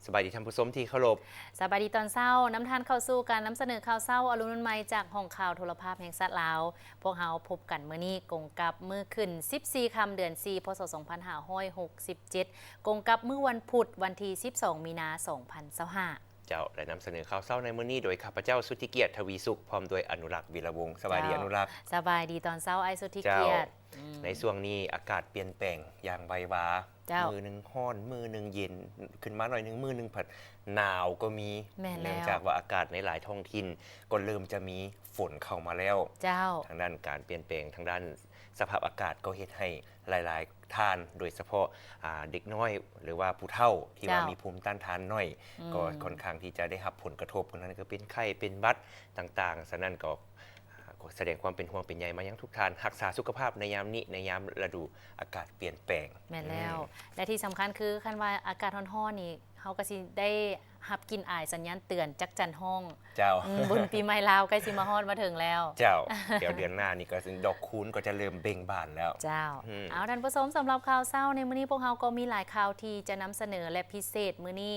สบายดีท่านผู้ชมที่เคารพสบายดีตอนเศร้าน้ำทานเข้าสู่การนำเสนอข่าวเศร้าอรุณใหม่จากห้องข่าวโทรภาพแห่งสัตว์ลาวพวกเฮาพบกันมื้อนี้กงกับมื้อขึ้น14ค่ำเดือน4พศ2567กงกับมื้อวันพุธวันที่12มีนา2025เจ้าได้นำเสนอข่าวเศร้าในมื้อนี้โดยข้าพเจ้าสุทธิเกียรติทวีสุขพร้อมโดยอนุรักษ์วีระวงศ์สบายดีอนุรักษ์สบายดีตอนเศร้าไอสุทธิเจ้าเกียรติในช่วงนี้อากาศเปลี่ยนแปลงอย่างไววามือหนึ่งร้อนมือหนึ่งเย็นขึ้นมาหน่อยหนึ่งมือหนึ่งผัดหนาวก็มีเนื่องจากว่าอากาศในหลายท้องถิ่นก็เริ่มจะมีฝนเข้ามาแล้วเจ้าทางด้านการเปลี่ยนแปลงทางด้านสภาพอากาศก็เฮ็ดให้หลายๆท่านโดยเฉพาะเด็กน้อยหรือว่าผู้เฒ่าที่ว่ามีภูมิต้านทานน้อยก็ค่อนข้างที่จะได้รับผลกระทบนั้นก็เป็นไข้เป็นหวัดต่างๆฉะนั้นก็แสดงความเป็นห่วงเป็นใยมายังทุกท่านรักษาสุขภาพในยามนี้ในยามฤดูอากาศเปลี่ยนแปลงแม่นแล้วและที่สำคัญคือคันว่าอากาศร้อนๆนี่เฮาก็สิได้รับกินอายสัญญาณเตือนจักจันห้องเจ้าบุญปีใหม่ลาวใกล้สิมาฮอดมาถึงแล้วเจ้าเดี๋ยวเดือนหน้านี่ก็ดอกคูณก็จะเริ่มเบ่งบานแล้วเจ้าเอาท่านผู้ชมสำหรับข่าวเศร้าในมื้อนี้พวกเราก็มีหลายข่าวที่จะนำเสนอและพิเศษมื้อนี้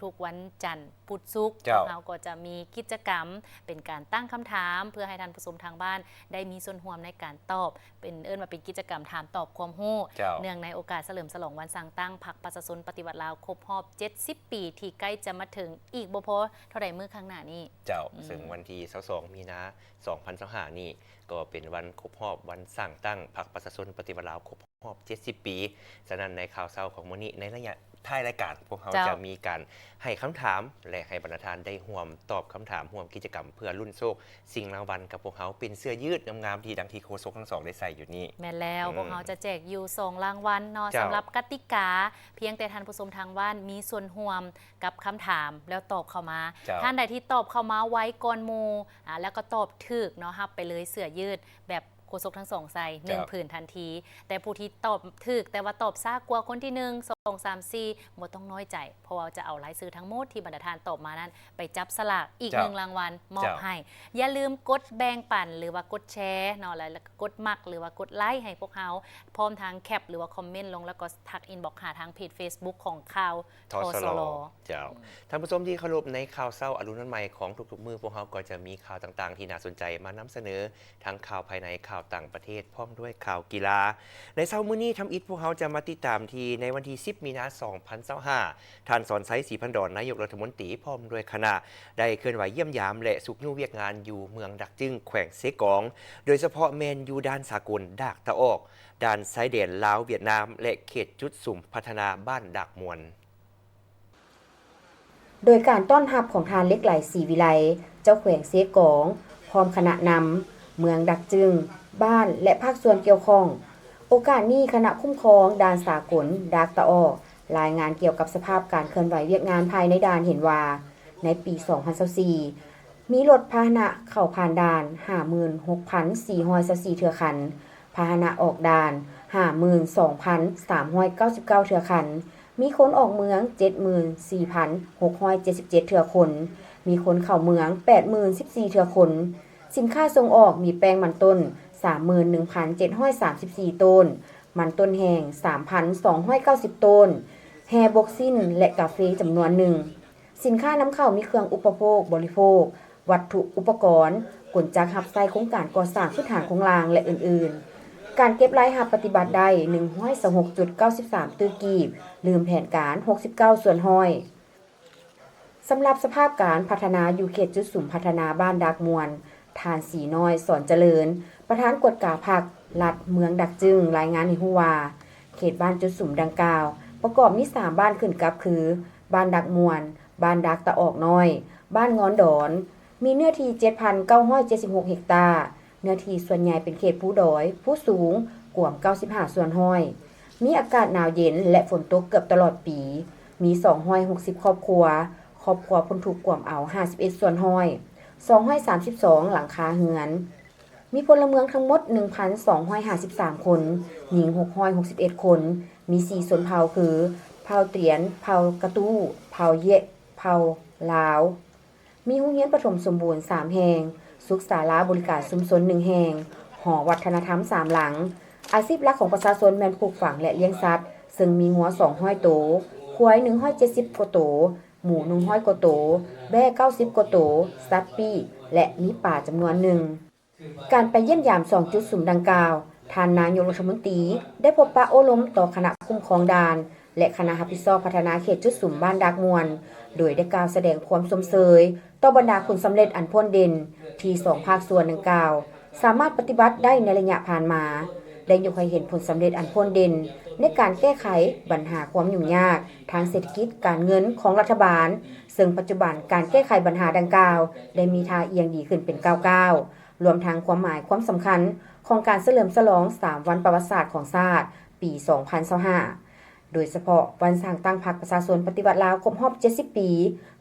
ทุกๆวันจันทร์พุธศุกร์พวกเราก็จะมีกิจกรรมเป็นการตั้งคำถามเพื่อให้ท่านผู้ชมทางบ้านได้มีส่วนร่วมในการตอบเป็นมาเป็นกิจกรรมถามตอบความรู้เนื่องในโอกาสเฉลิมฉลองวันสร้างตั้งพรรคประชาชนปฏิวัติลาวครบรอบ70ปีที่ใกล้จะมาถึงอีกบ่พอเท่าใดมื้อข้างหน้านี้เจ้าซึ่งวันที่22มีนา2025นี่ก็เป็นวันครบรอบวันสร้างตั้งพรรคประชาชนปฏิวัติลาวครบรอบ70ปีฉะนั้นในข่าวเช้าของมื้อนี้ในระยะท้ายรายการพวกเขาจะมีการให้คำถามและให้บรรณาธิการได้ร่วมตอบคำถามร่วมกิจกรรมเพื่อรุ่นโชคสิ่งรางวัลกับพวกเขาเป็นเสื้อยืดงามๆที่ดังที่โค้ชทั้งสองได้ใส่อยู่นี่แม่แล้วพวกเขาจะแจกอยู่2รางวัลเนาะสำหรับกติกาเพียงแต่ท่านผู้ชมทางบ้านมีส่วนร่วมกับคำถามแล้วตอบเข้ามาท่านใดที่ตอบเข้ามาไว้ก่อนหมู่แล้วก็ตอบถูกเนาะรับไปเลยเสื้อยืดแบบโฆษกทั้งสองใส่1ผืนทันทีแต่ผู้ที่ตอบถูกแต่ว่าตอบซากกว่าคนที่1 2 3 4บ่ต้องน้อยใจเพราะว่าจะเอารายชื่อทั้งหมดที่บรรณาธิการตอบมานั้นไปจับสลากอีก1รางวัลมอบให้อย่าลืมกดแบ่งปันหรือว่ากดแชร์เนาะแล้วก็กดมักหรือว่ากดไลค์ให้พวกเฮาพร้อมทางแคปหรือว่าคอมเมนต์ลงแล้วก็ทักอินบ็อกซ์หาทางเพจ Facebook ของข่าวทสลเจ้าท่านผู้ชมที่เคารพในข่าวเช้าอรุณใหม่ของทุกๆมื้อพวกเราก็จะมีข่าวต่างๆที่น่าสนใจมานำเสนอทั้งข่าวภายในข่าวต่างประเทศพร้อมด้วยข่าวกีฬาในเช้ามื้อนี้ทำอิฐพวกเราจะมาติดตามที่ในวันที่10มีนาคม2025ท่านสอนไซศรีพันดอนนายกรัฐมนตรีพร้อมด้วยคณะได้เคลื่อนไหวเยี่ยมยามและสุขยุ่งเวียกงานอยู่เมืองดักจึงแขวงเซกองโดยเฉพาะแมนยูด้านสากลดากตะออกด้านชายแดนลาวเวียดนามและเขตจุดสุ่มพัฒนาบ้านดักมวลโดยการต้อนรับของทานเล็กไหลศรีวิไลเจ้าแขวงเซกองพร้อมคณะนำเมืองดักจึงบ้านและภาคส่วนเกี่ยวข้องโอกาสนี้คณะคุ้มครองด่านสากลดากตะออกรายงานเกี่ยวกับสภาพการเคลื่อนไหวเวียกงานภายในด่านเห็นว่าในปี2024มีรถพาหนะเข้าผ่านด่าน 56,424 เทื่อคันพาหนะออกด่าน 52,399 เทื่อคันมีคนออกเมือง 74,677 เทื่อคนมีคนเข้าเมือง 80,014 เทื่อคนสินค้าส่งออกมีแป้งมันต้น 31,734 ต้นมันต้นแห้ง 3,290 ต้นแฮบกซินและกาแฟจำนวนหนึ่งสินค้านำเข้ามีเครื่องอุปโภคบริโภควัตถุอุปกรณ์กลจักรหับไส้โครงการก่อสร้างพื้นฐานของรางและอื่นๆการเก็บรายหับปฏิบัติได้ 126.93 ตื้อกีบลืมแผนการ 69 ส่วนห้อยสำหรับสภาพการพัฒนาอยู่เขตจุดสุ่มพัฒนาบ้านดักมวลทานสีน้อยสอนเจริญประธานกฎกาพักรัฐเมืองดักจึงรายงานให้ฮู้ว่าเขตบ้านจุดสุ่มดังกล่าวประกอบมี3บ้านขึ้นกับคือบ้านดักมวลบ้านดักตะออกน้อยบ้านงอนดอนมีเนื้อที่ 7,976 เฮกตาร์เนื้อที่ส่วนใหญ่เป็นเขตผู้ดอยผู้สูงกว่า95ส่วนห้อยมีอากาศหนาวเย็นและฝนตกเกือบตลอดปีมี260ครอบครัวพ้นถูกกว่มเอา51ส่วนห้อย232หลังคาเฮือนมีพลเมืองทั้งหมด 1,253 คนหญิง661คนมี4ชนเผ่าคือเผ่าเตียนเผ่ากระตู้เผ่าเยะเผ่าลาวมีโรงเรียนประถมสมบูรณ์3แห่งสุขศาลาบริการชุมชน1แห่งหอวัฒนธรรม3หลังอาชีพหลักของประชาชนแม่นปลูกฝังและเลี้ยงสัตว์ซึ่งมีงัว200 โตวควาย170 กว่าโตว หมู100กว่าโตแบ่90กว่าโตสัตว์ปีกและมีป่าจำนวนหนึ่งการไปเยี่ยมยาม2จุดสุ่มดังกล่าวท่านนายกรัฐมนตรีได้พบปะโอ้ล้มต่อคณะคุ้มครองด่านและคณะรับผิดชอบพัฒนาเขตจุดสุ่มบ้านดักมวนโดยได้กล่าวแสดงความสมเสยต่อบรรดาผลสำเร็จอันพ้นเด่นที่2ภาคส่วนดังกล่าวสามารถปฏิบัติได้ในระยะผ่านมาได้ยกให้เห็นผลสำเร็จอันพ้นเด่นในการแก้ไขปัญหาความยุ่งยากทางเศรษฐกิจการเงินของรัฐบาลซึ่งปัจจุบันการแก้ไขปัญหาดังกล่าวได้มีท่าเอียงดีขึ้นเป็นก้าวๆรวมทั้งความหมายความสำคัญของการเฉลิมฉลอง3วันประวัติศาสตร์ของชาติปี 2025โดยเฉพาะวันสร้างตั้งพรรคประชาชนปฏิวัติลาวครบรอบ70ปี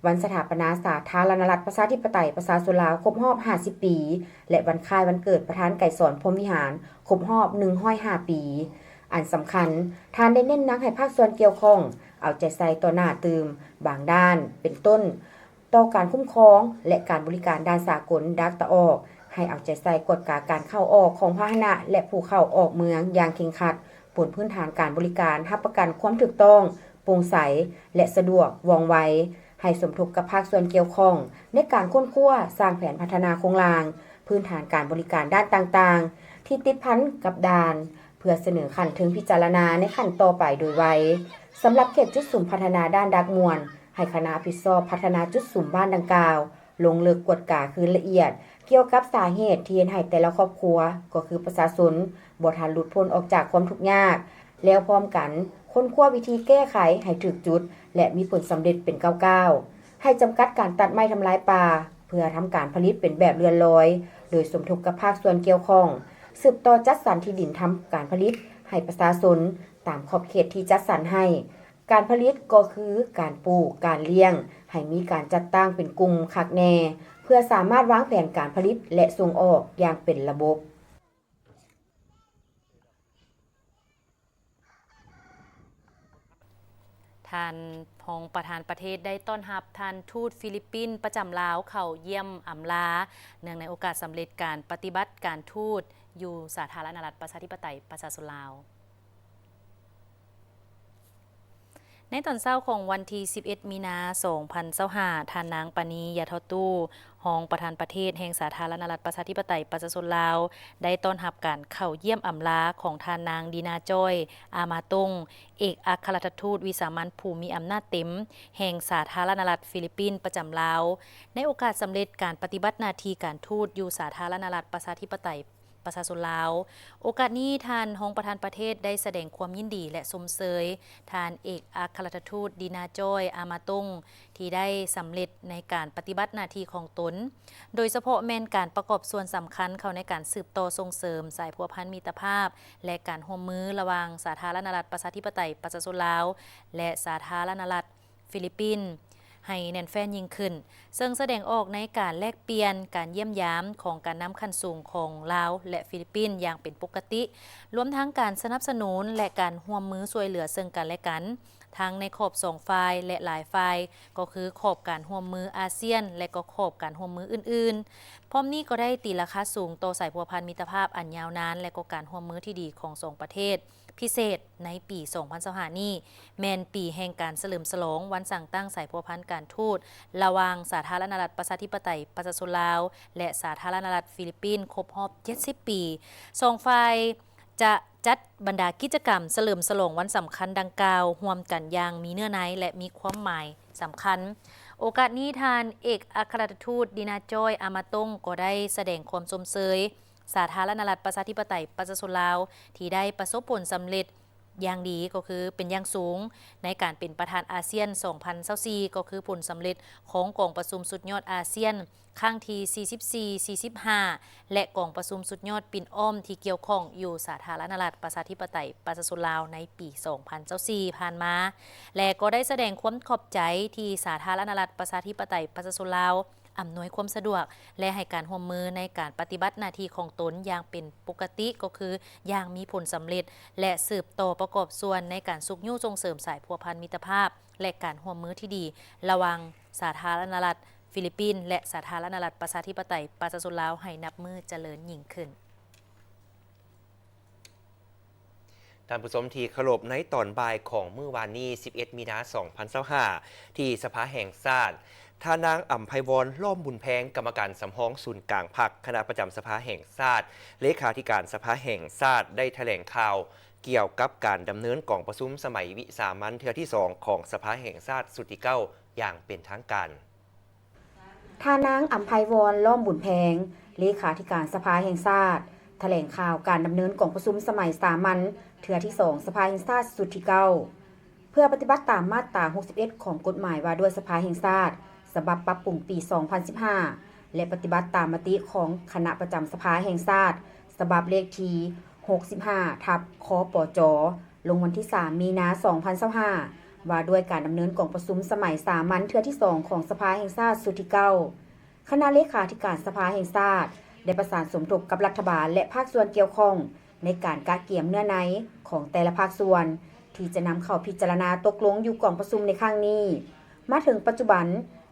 วันสถาปนาสาธารณรัฐประชาธิปไตยประชาชนลาวครบรอบ50ปีและวันคล้ายวันเกิดประธานไกรสอนพรหมวิหารครบรอบ105ปีอันสำคัญท่านได้เน้นหนักให้ภาคส่วนเกี่ยวข้องเอาใจใส่ต่อหน้าตืมบางด้านเป็นต้นต่อการคุ้มครองและการบริการด้านสากลดักตะออกให้เอาใจใส่กฎการเข้าออกของพาหนะและผู้เข้าออกเมืองอย่างเคร่งครัดบนพื้นฐานการบริการรับประกันความถูกต้องโปร่งใสและสะดวกว่องไวให้สมทบกับภาคส่วนเกี่ยวข้องในการค้นคว้าสร้างแผนพัฒนาโครงสร้างพื้นฐานการบริการด้านต่างๆที่ติดพันกับด่านเพื่อเสนอขั้นถึงพิจารณาในขั้นต่อไปโดยไวสำหรับเขตจุดสุ่มพัฒนาด้านดักมวนให้คณะผิดชอบพัฒนาจุดสุ่มบ้านดังกล่าวลงลึกกวดกาคืนละเอียดเกี่ยวกับสาเหตุที่เฮ็ดให้แต่ละครอบครัวก็คือประชาชนบ่ทันหลุดพ้นออกจากความทุกข์ยากแล้วพร้อมกันค้นคว้าวิธีแก้ไขให้ถูกจุดและมีผลสำเร็จเป็นก้าวๆให้จำกัดการตัดไม้ทำลายป่าเพื่อทำการผลิตเป็นแบบเรือนลอยโดยสมทบกับภาคส่วนเกี่ยวข้องสืบต่อจัดสรรที่ดินทำการผลิตให้ประชาชนตามขอบเขตที่จัดสรรให้การผลิตก็คือการปลูกการเลี้ยงให้มีการจัดตั้งเป็นกลุ่มคักแน่เพื่อสามารถวางแผนการผลิตและส่งออกอย่างเป็นระบบท่านพงประธานประเทศได้ต้อนรับท่านทูตฟิลิปปินส์ประจำลาวเข้าเยี่ยมอำลาเนื่องในโอกาสสำเร็จการปฏิบัติการทูตอยู่สาธารณรัฐประชาธิปไตยประชาชนลาวในตอนเช้าของวันที่ 11 มีนาคม 2025 ท่านนางปณียะทอตู้รองประธานประเทศแห่งสาธารณรัฐประชาธิปไตยประชาชนลาวได้ต้อนรับการเข้าเยี่ยมอำลาของท่านนางดีนาจ้อยอามาตงเอกอัครราชทูตวิสามัญผู้มีอำนาจเต็มแห่งสาธารณรัฐฟิลิปปินส์ประจำลาวในโอกาสสำเร็จการปฏิบัติหน้าที่การทูตอยู่สาธารณรัฐประชาธิปไตยประชาชนลาวโอกาสนี้ท่านรองประธานประเทศได้แสดงความยินดีและสมเสยท่านเอกอัครราชทูตดีนาจ้อยอามาตงที่ได้สำเร็จในการปฏิบัติหน้าที่ของตนโดยเฉพาะแม่นการประกอบส่วนสำคัญเข้าในการสืบต่อส่งเสริมสายพัวพันธ์มิตรภาพและการร่วมมือระหว่างสาธารณรัฐประชาธิปไตยประชาชนลาวและสาธารณรัฐฟิลิปปินส์ให้แน่นแฟ้นยิ่งขึ้นซึ่งแสดงออกในการแลกเปลี่ยนการเยี่ยมยามของการนำขั้นสูงของลาวและฟิลิปปินส์อย่างเป็นปกติรวมทั้งการสนับสนุนและการร่วมมือช่วยเหลือซึ่งกันและกันทั้งในขอบ2ฝ่ายและหลายฝ่ายก็คือขอบการร่วมมืออาเซียนและก็ขอบการร่วมมืออื่นๆพร้อมนี้ก็ได้ตีราคาสูงต่อสายพัวพันธ์มิตรภาพอันยาวนานและก็การร่วมมือที่ดีของ2ประเทศพิเศษในปี 2025 นี้แม่นปีแห่งการเฉลิมฉลองวันสั่งตั้งสายพัวพันธ์การทูตระหว่างสาธารณรัฐประชาธิปไตยประชาชนลาวและสาธารณรัฐฟิลิปปินส์ครบรอบ70 ปี2ฝ่ายจะจัดบรรดากิจกรรมเฉลิมฉลองวันสำคัญดังกล่าวร่วมกันอย่างมีเนื้อในและมีความหมายสำคัญโอกาสนี้ท่านเอกอัครราชทูตดีนาจ้อยอามาตงก็ได้แสดงความสมเสยสาธารณรัฐประชาธิปไตยประชาชนลาวที่ได้ประสบผลสำเร็จอย่างดีก็คือเป็นอย่างสูงในการเป็นประธานอาเซียน 2024 ก็คือผลสำเร็จของกองประชุมสุดยอดอาเซียนครั้งที่ 44 45 และกองประชุมสุดยอดปิ่นอ้อมที่เกี่ยวข้องอยู่สาธารณรัฐประชาธิปไตยประชาชนลาวในปี 2024 ผ่านมาและก็ได้แสดงความขอบใจที่สาธารณรัฐประชาธิปไตยประชาชนลาวอำนวยความสะดวกและให้การร่วมมือในการปฏิบัติหน้าที่ของตนอย่างเป็นปกติก็คืออย่างมีผลสำเร็จและสืบต่อประกอบส่วนในการสุขยุ่งส่งเสริมสายพัวพันธ์มิตรภาพและการร่วมมือที่ดีระหว่างสาธารณรัฐฟิลิปปินส์และสาธารณรัฐประชาธิปไตยประชาชนลาวให้นับมือเจริญยิ่งขึ้น ท่านผู้ชมที่เคารพในตอนบ่ายของมื้อวานนี้ 11 มีนาคม 2025 ที่สภาแห่งชาติท่านางอ่ำไพวรล้อมบุญแพงกรรมการสำห้องศูนย์กลางพรรคคณะประจำสภาแห่งชาติเลขาธิการสภาแห่งชาติได้แถลงข่าวเกี่ยวกับการดำเนินกองประชุมสมัยวิสามัญเทื่อที่ 2 ของสภาแห่งชาติสุดที่ 9 อย่างเป็นทางการท่านางอัมไพวรล้อมบุญแพงเลขาธิการสภาแห่งชาติแถลงข่าวการดำเนินกองประชุมสมัยสามัญเทื่อที่ 2 สภาแห่งชาติสุดที่ 9 เพื่อปฏิบัติตามมาตรา 61 ของกฎหมายว่าด้วยสภาแห่งชาติฉบับปรับปรุงปี 2015 และปฏิบัติตามมติของคณะประจำสภาแห่งชาติฉบับเลขที่ 65 ทับคปจ ลงวันที่ 3 มีนาคม 2025 ว่าด้วยการดำเนินกองประชุมสมัยสามัญเทื่อที่ 2 ของสภาแห่งชาติสุดที่ 9 คณะเลขาธิการสภาแห่งชาติได้ประสานสมทบกับรัฐบาลและภาคส่วนเกี่ยวข้องในการกะเกี่ยมเนื้อในของแต่ละภาคส่วนที่จะนำเข้าพิจารณาตกลงอยู่กองประชุมในครั้งนี้มาถึงปัจจุบัน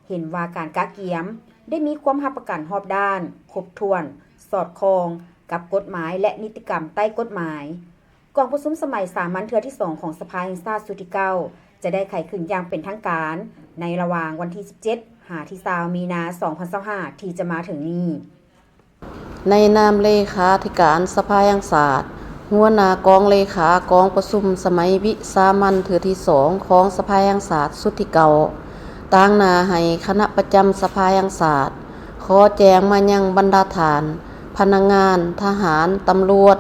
เห็นว่าการกะเกี่ยมได้มีความรับประกันรอบด้านครบถ้วนสอดคล้องกับกฎหมายและนิติกรรมใต้กฎหมายกองประชุมสมัยสามัญเทื่อที่ 2 ของสภาแห่งชาติสุดที่ 9 จะได้ไขขึ้นอย่างเป็นทางการในระหว่างวันที่ 17 หาที่20 มีนาคม 2025 ที่จะมาถึงนี้ในนามเลขาธิการสภาแห่งชาติหัวหน้ากองเลขากองประชุมสมัยวิสามัญเทื่อที่ 2 ของสภาแห่งชาติสุดที่ 9 ต่างหน้าให้คณะประจำสภาแห่งชาติขอแจ้งมายังบรรดาฐานพนักงานทหารตำรวจ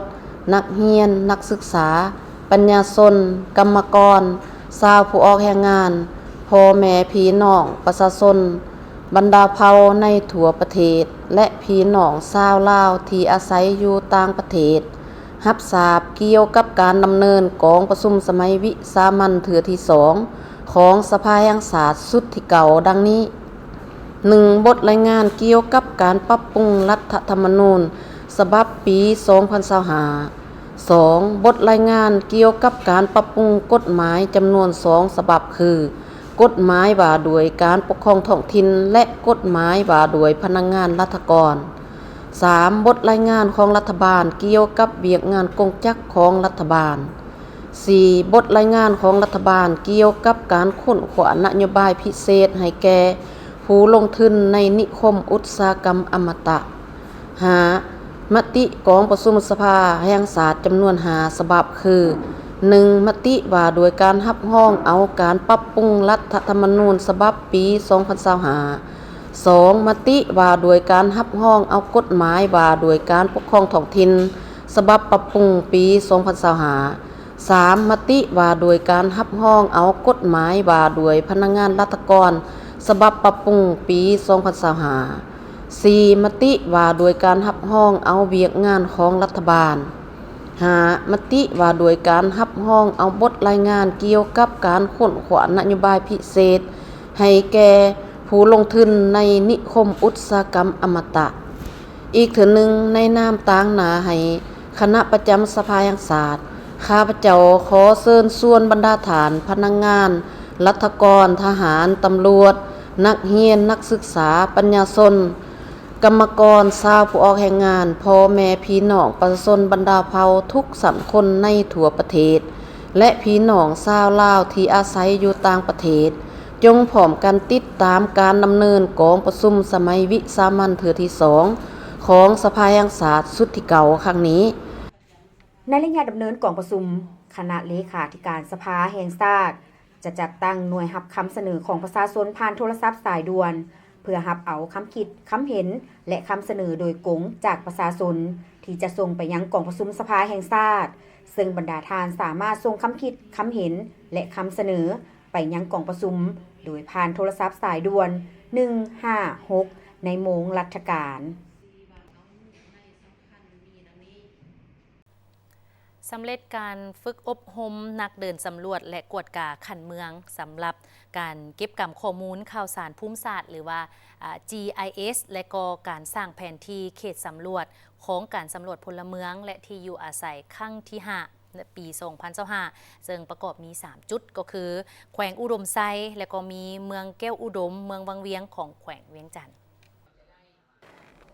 นักเรียนนักศึกษาปัญญาชนกรรมกรชาวผู้ออกแรงงานพ่อแม่พี่น้องประชาชนบรรดาเผ่าในทั่วประเทศและพี่น้องชาวลาวที่อาศัยอยู่ต่างประเทศรับทราบเกี่ยวกับการดำเนินกองประชุมสมัยวิสามัญเทื่อที่ 2 ของสภาแห่งชาติสุดที่ 9 ดังนี้ 1. บทรายงานเกี่ยวกับการปรับปรุงรัฐธรรมนูญฉบับปี 2025 2. บทรายงานเกี่ยวกับการปรับปรุงกฎหมายจำนวน 2 ฉบับคือกฎหมายว่าด้วยการปกครองท้องถิ่นและกฎหมายว่าด้วยพนักงานราษฎร 3. บทรายงานของรัฐบาลเกี่ยวกับเวียกงานกงจักรของรัฐบาล 4. บทรายงานของรัฐบาลเกี่ยวกับการค้นคว้านโยบายพิเศษให้แก่ผู้ลงทุนในนิคมอุตสาหกรรมอมตะ 5. มติกองประชุมสภาแห่งชาติจำนวน5ฉบับคือ 1. มติว่าโดยการรับรองเอาการปรับปรุงรัฐธรรมนูญฉบับปี 2025 2. มติว่าโดยการรับรองเอากฎหมายว่าโดยการปกครองท้องถิ่นฉบับปรับปรุงปี 2025 3. มติว่าโดยการรับรองเอากฎหมายว่าโดยพนักงานราษฎรฉบับปรับปรุงปี 2025 4. มติว่าโดยการรับรองเอาเวียกงานของรัฐบาล 5. มติว่าโดยการรับรองเอาบทรายงานเกี่ยวกับการค้นคว้านโยบายพิเศษให้แก่ผู้ลงทุนในนิคมอุตสาหกรรมอมตะอีกเถือหนึ่งในนามต่างหน้าให้คณะประจำสภาแห่งชาติข้าพเจ้าขอเชิญชวนบรรดาฐานพนักงานรัฐกรทหารตำรวจนักเรียนนักศึกษาปัญญาชนกรรมกรชาวผู้ออกแรงงานพ่อแม่พี่น้องประชาชนบรรดาเผ่าทุกสันคนในทั่วประเทศและพี่น้องชาวลาวที่อาศัยอยู่ต่างประเทศจงพร้อมกันติดตามการดำเนินกองประชุมสมัยวิสามัญเทื่อที่ 2 ของสภาแห่งชาติสุดที่ 9 ครั้งนี้ในระยะดำเนินกองประชุมคณะเลขาธิการสภาแห่งชาติจะจัดตั้งหน่วยรับคำเสนอของประชาชนผ่านโทรศัพท์สายด่วนเพื่อรับเอาคำคิดคำเห็นและคำเสนอโดยกงจากประชาชนที่จะส่งไปยังกองประชุมสภาแห่งชาติซึ่งบรรดาท่านสามารถส่งคำคิดคำเห็นและคำเสนอไปยังกองประชุมโดยผ่านโทรศัพท์สายด่วน156ในโมงราชการสำเร็จการฝึกอบรมนักเดินสำรวจและกวดกาขันเมืองสำหรับการเก็บกำข้อมูลข่าวสารภูมิศาสตร์หรือว่า GIS และก็การสร้างแผนที่เขตสำรวจของการสำรวจพลเมืองและที่อยู่อาศัยครั้งที่ 5 ในปี 2025 ซึ่งประกอบมี 3 จุดก็คือแขวงอุดมไซและก็มีเมืองแก้วอุดมเมืองวังเวียงของแขวงเวียงจันทน์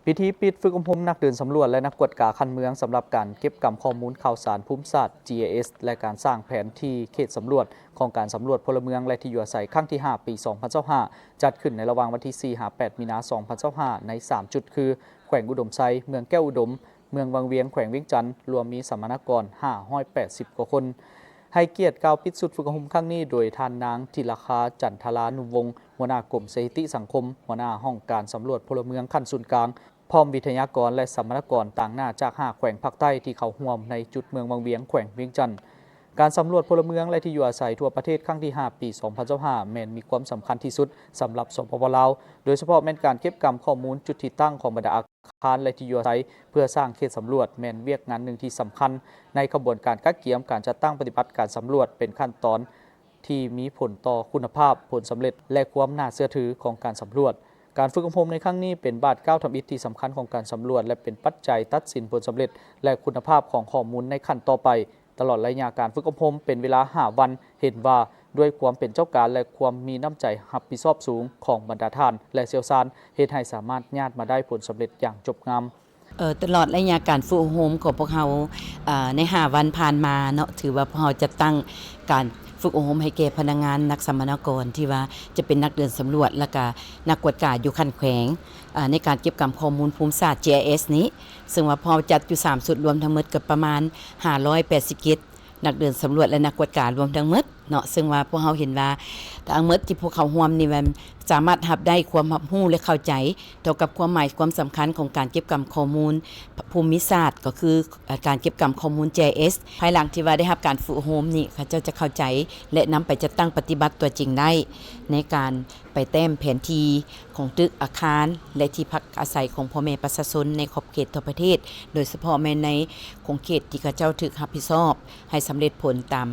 พิธีปิดฝึกอบรมนักเดินสำรวจและนักกวดกาคันเมืองสำหรับการเก็บกำข้อมูลข่าวสารภูมิศาสตร์ GIS และการสร้างแผนที่เขตสำรวจของการสำรวจพลเมืองและที่อยู่อาศัยครั้งที่ 5 ปี 2025 จัดขึ้นในระหว่างวันที่ 4-8 มีนาคม 2025 ใน 3 จุดคือแขวงอุดมไซเมืองแก้วอุดมเมืองวังเวียงแขวงเวียงจันทร์รวมมีสัมมนากร580 กว่าคนให้เกียรติกล่าวปิดสุดฝึกอบรมครั้งนี้โดยท่านนางธิราคาจันทรานุวงศ์หัวหน้ากรมสถิติสังคมหัวหน้าห้องการสำรวจพลเมืองขั้นศูนย์กลางพร้อมวิทยากรและสัมมนากรต่างหน้าจาก5แขวงภาคใต้ที่เข้าร่วมในจุดเมืองวังเวียงแขวงเวียงจันทร์การสำรวจพลเมืองและที่อยู่อาศัยทั่วประเทศครั้งที่ 5 ปี 2025 แม้นมีความสำคัญที่สุดสำหรับสปป.ลาวโดยเฉพาะแม้นการเก็บกำข้อมูลจุดที่ตั้งของบรรดาอาคารและที่อยู่อาศัยเพื่อสร้างเขตสำรวจแม้นเวียกงานหนึ่งที่สำคัญในกระบวนการกักเกี่ยมการจัดตั้งปฏิบัติการสำรวจเป็นขั้นตอนที่มีผลต่อคุณภาพผลสำเร็จและความน่าเชื่อถือของการสำรวจการฝึกอบรมในครั้งนี้เป็นบาทก้าวทำอิฐที่สำคัญของการสำรวจและเป็นปัจจัยตัดสินผลสำเร็จและคุณภาพของข้อมูลในขั้นต่อไปตลอดระยะการฝึกอบรมเป็นเวลา5 วันเห็นว่าด้วยความเป็นเจ้าการและความมีน้ำใจรับผิดชอบสูงของบรรดาท่านและเชี่ยวชาญเฮ็ดให้สามารถญาติมาได้ผลสำเร็จอย่างจบงามตลอดระยะการฝึกอบรมของพวกเราใน5 วันผ่านมาเนาะถือว่าพวกเราจะตั้งการฝึกอบรมให้แก่พนักงานนักสัมมนากรที่ว่าจะเป็นนักเดินสำรวจและก็นักกวดกาอยู่คันแขวงในการเก็บกำข้อมูลภูมิศาสตร์ GIS นี้ซึ่งว่าพอจัดอยู่3สุดรวมทั้งหมดก็ประมาณ580กิจนักเดินสำรวจและนักกวดการรวมทั้งหมดเนาะซึ่งว่าพวกเราเห็นว่าทั้งหมดที่พวกเขาร่วมนี่มันสามารถรับได้ความรับรู้และเข้าใจเท่ากับความหมายความสำคัญของการเก็บกำข้อมูลภูมิศาสตร์ก็คือการเก็บกำข้อมูล GIS ภายหลังที่ว่าได้รับการฝึกอบรมนี่เขาจะเข้าใจและนำไปจัดตั้งปฏิบัติตัวจริงได้ในการไปแต้มแผนที่ของตึกอาคารและที่พักอาศัยของพ่อแม่ประชาชนในขอบเขตทั่วประเทศโดยเฉพาะแม้ในของเขตที่เขาเจ้าถูกรับผิดชอบให้สำเร็จผลตาม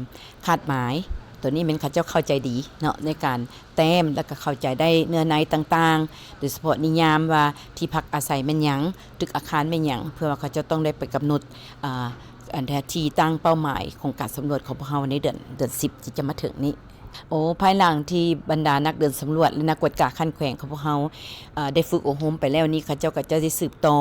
คาดหมายตัวนี้เป็นเขาเจ้าเข้าใจดีเนาะในการแต้มแล้วก็เข้าใจได้เนื้อในต่างๆโดยเฉพาะนิยามว่าที่พักอาศัยเป็นหยังตึกอาคารเป็นหยังเพื่อว่าเขาจะต้องได้ไปกำหนดอันที่ตั้งเป้าหมายของการสำรวจของพวกเราในเดือน10ที่จะมาถึงนี้ภายหลังที่บรรดานักเดินสำรวจและนักกวดกาคันแขวงของพวกเราได้ฝึกอบรมไปแล้วนี้เขาเจ้าก็จะได้สืบต่อ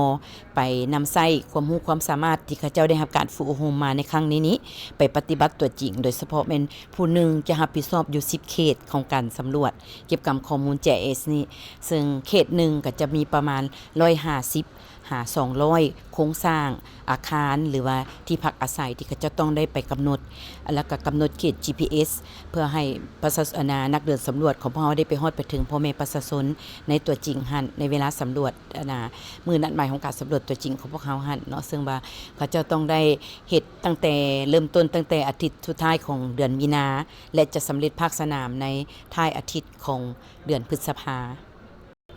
ไปนำใช้ความรู้ความสามารถที่เขาเจ้าได้รับการฝึกอบรมมาในครั้งนี้ไปปฏิบัติตัวจริงโดยเฉพาะเป็นผู้หนึ่งจะรับผิดชอบอยู่10เขตของการสำรวจเก็บกำข้อมูล GIS นี่ซึ่งเขตหนึ่งก็จะมีประมาณ200 โครงสร้างอาคารหรือว่าที่พักอาศัยที่เขาจะต้องได้ไปกำหนดแล้วก็กำหนดเขต GPS เพื่อให้ประชาชนนักเดินสำรวจของพวกเราได้ไปฮอดไปถึงพ่อแม่ประชาชนในตัวจริงหันในเวลาสำรวจมื้อนัดหมายของการสำรวจตัวจริงของพวกเราหันเนาะซึ่งว่าเขาจะต้องได้เฮ็ดตั้งแต่เริ่มต้นตั้งแต่อาทิตย์สุดท้ายของเดือนมีนาและจะสำเร็จภาคสนามในท้ายอาทิตย์ของเดือนพฤษภา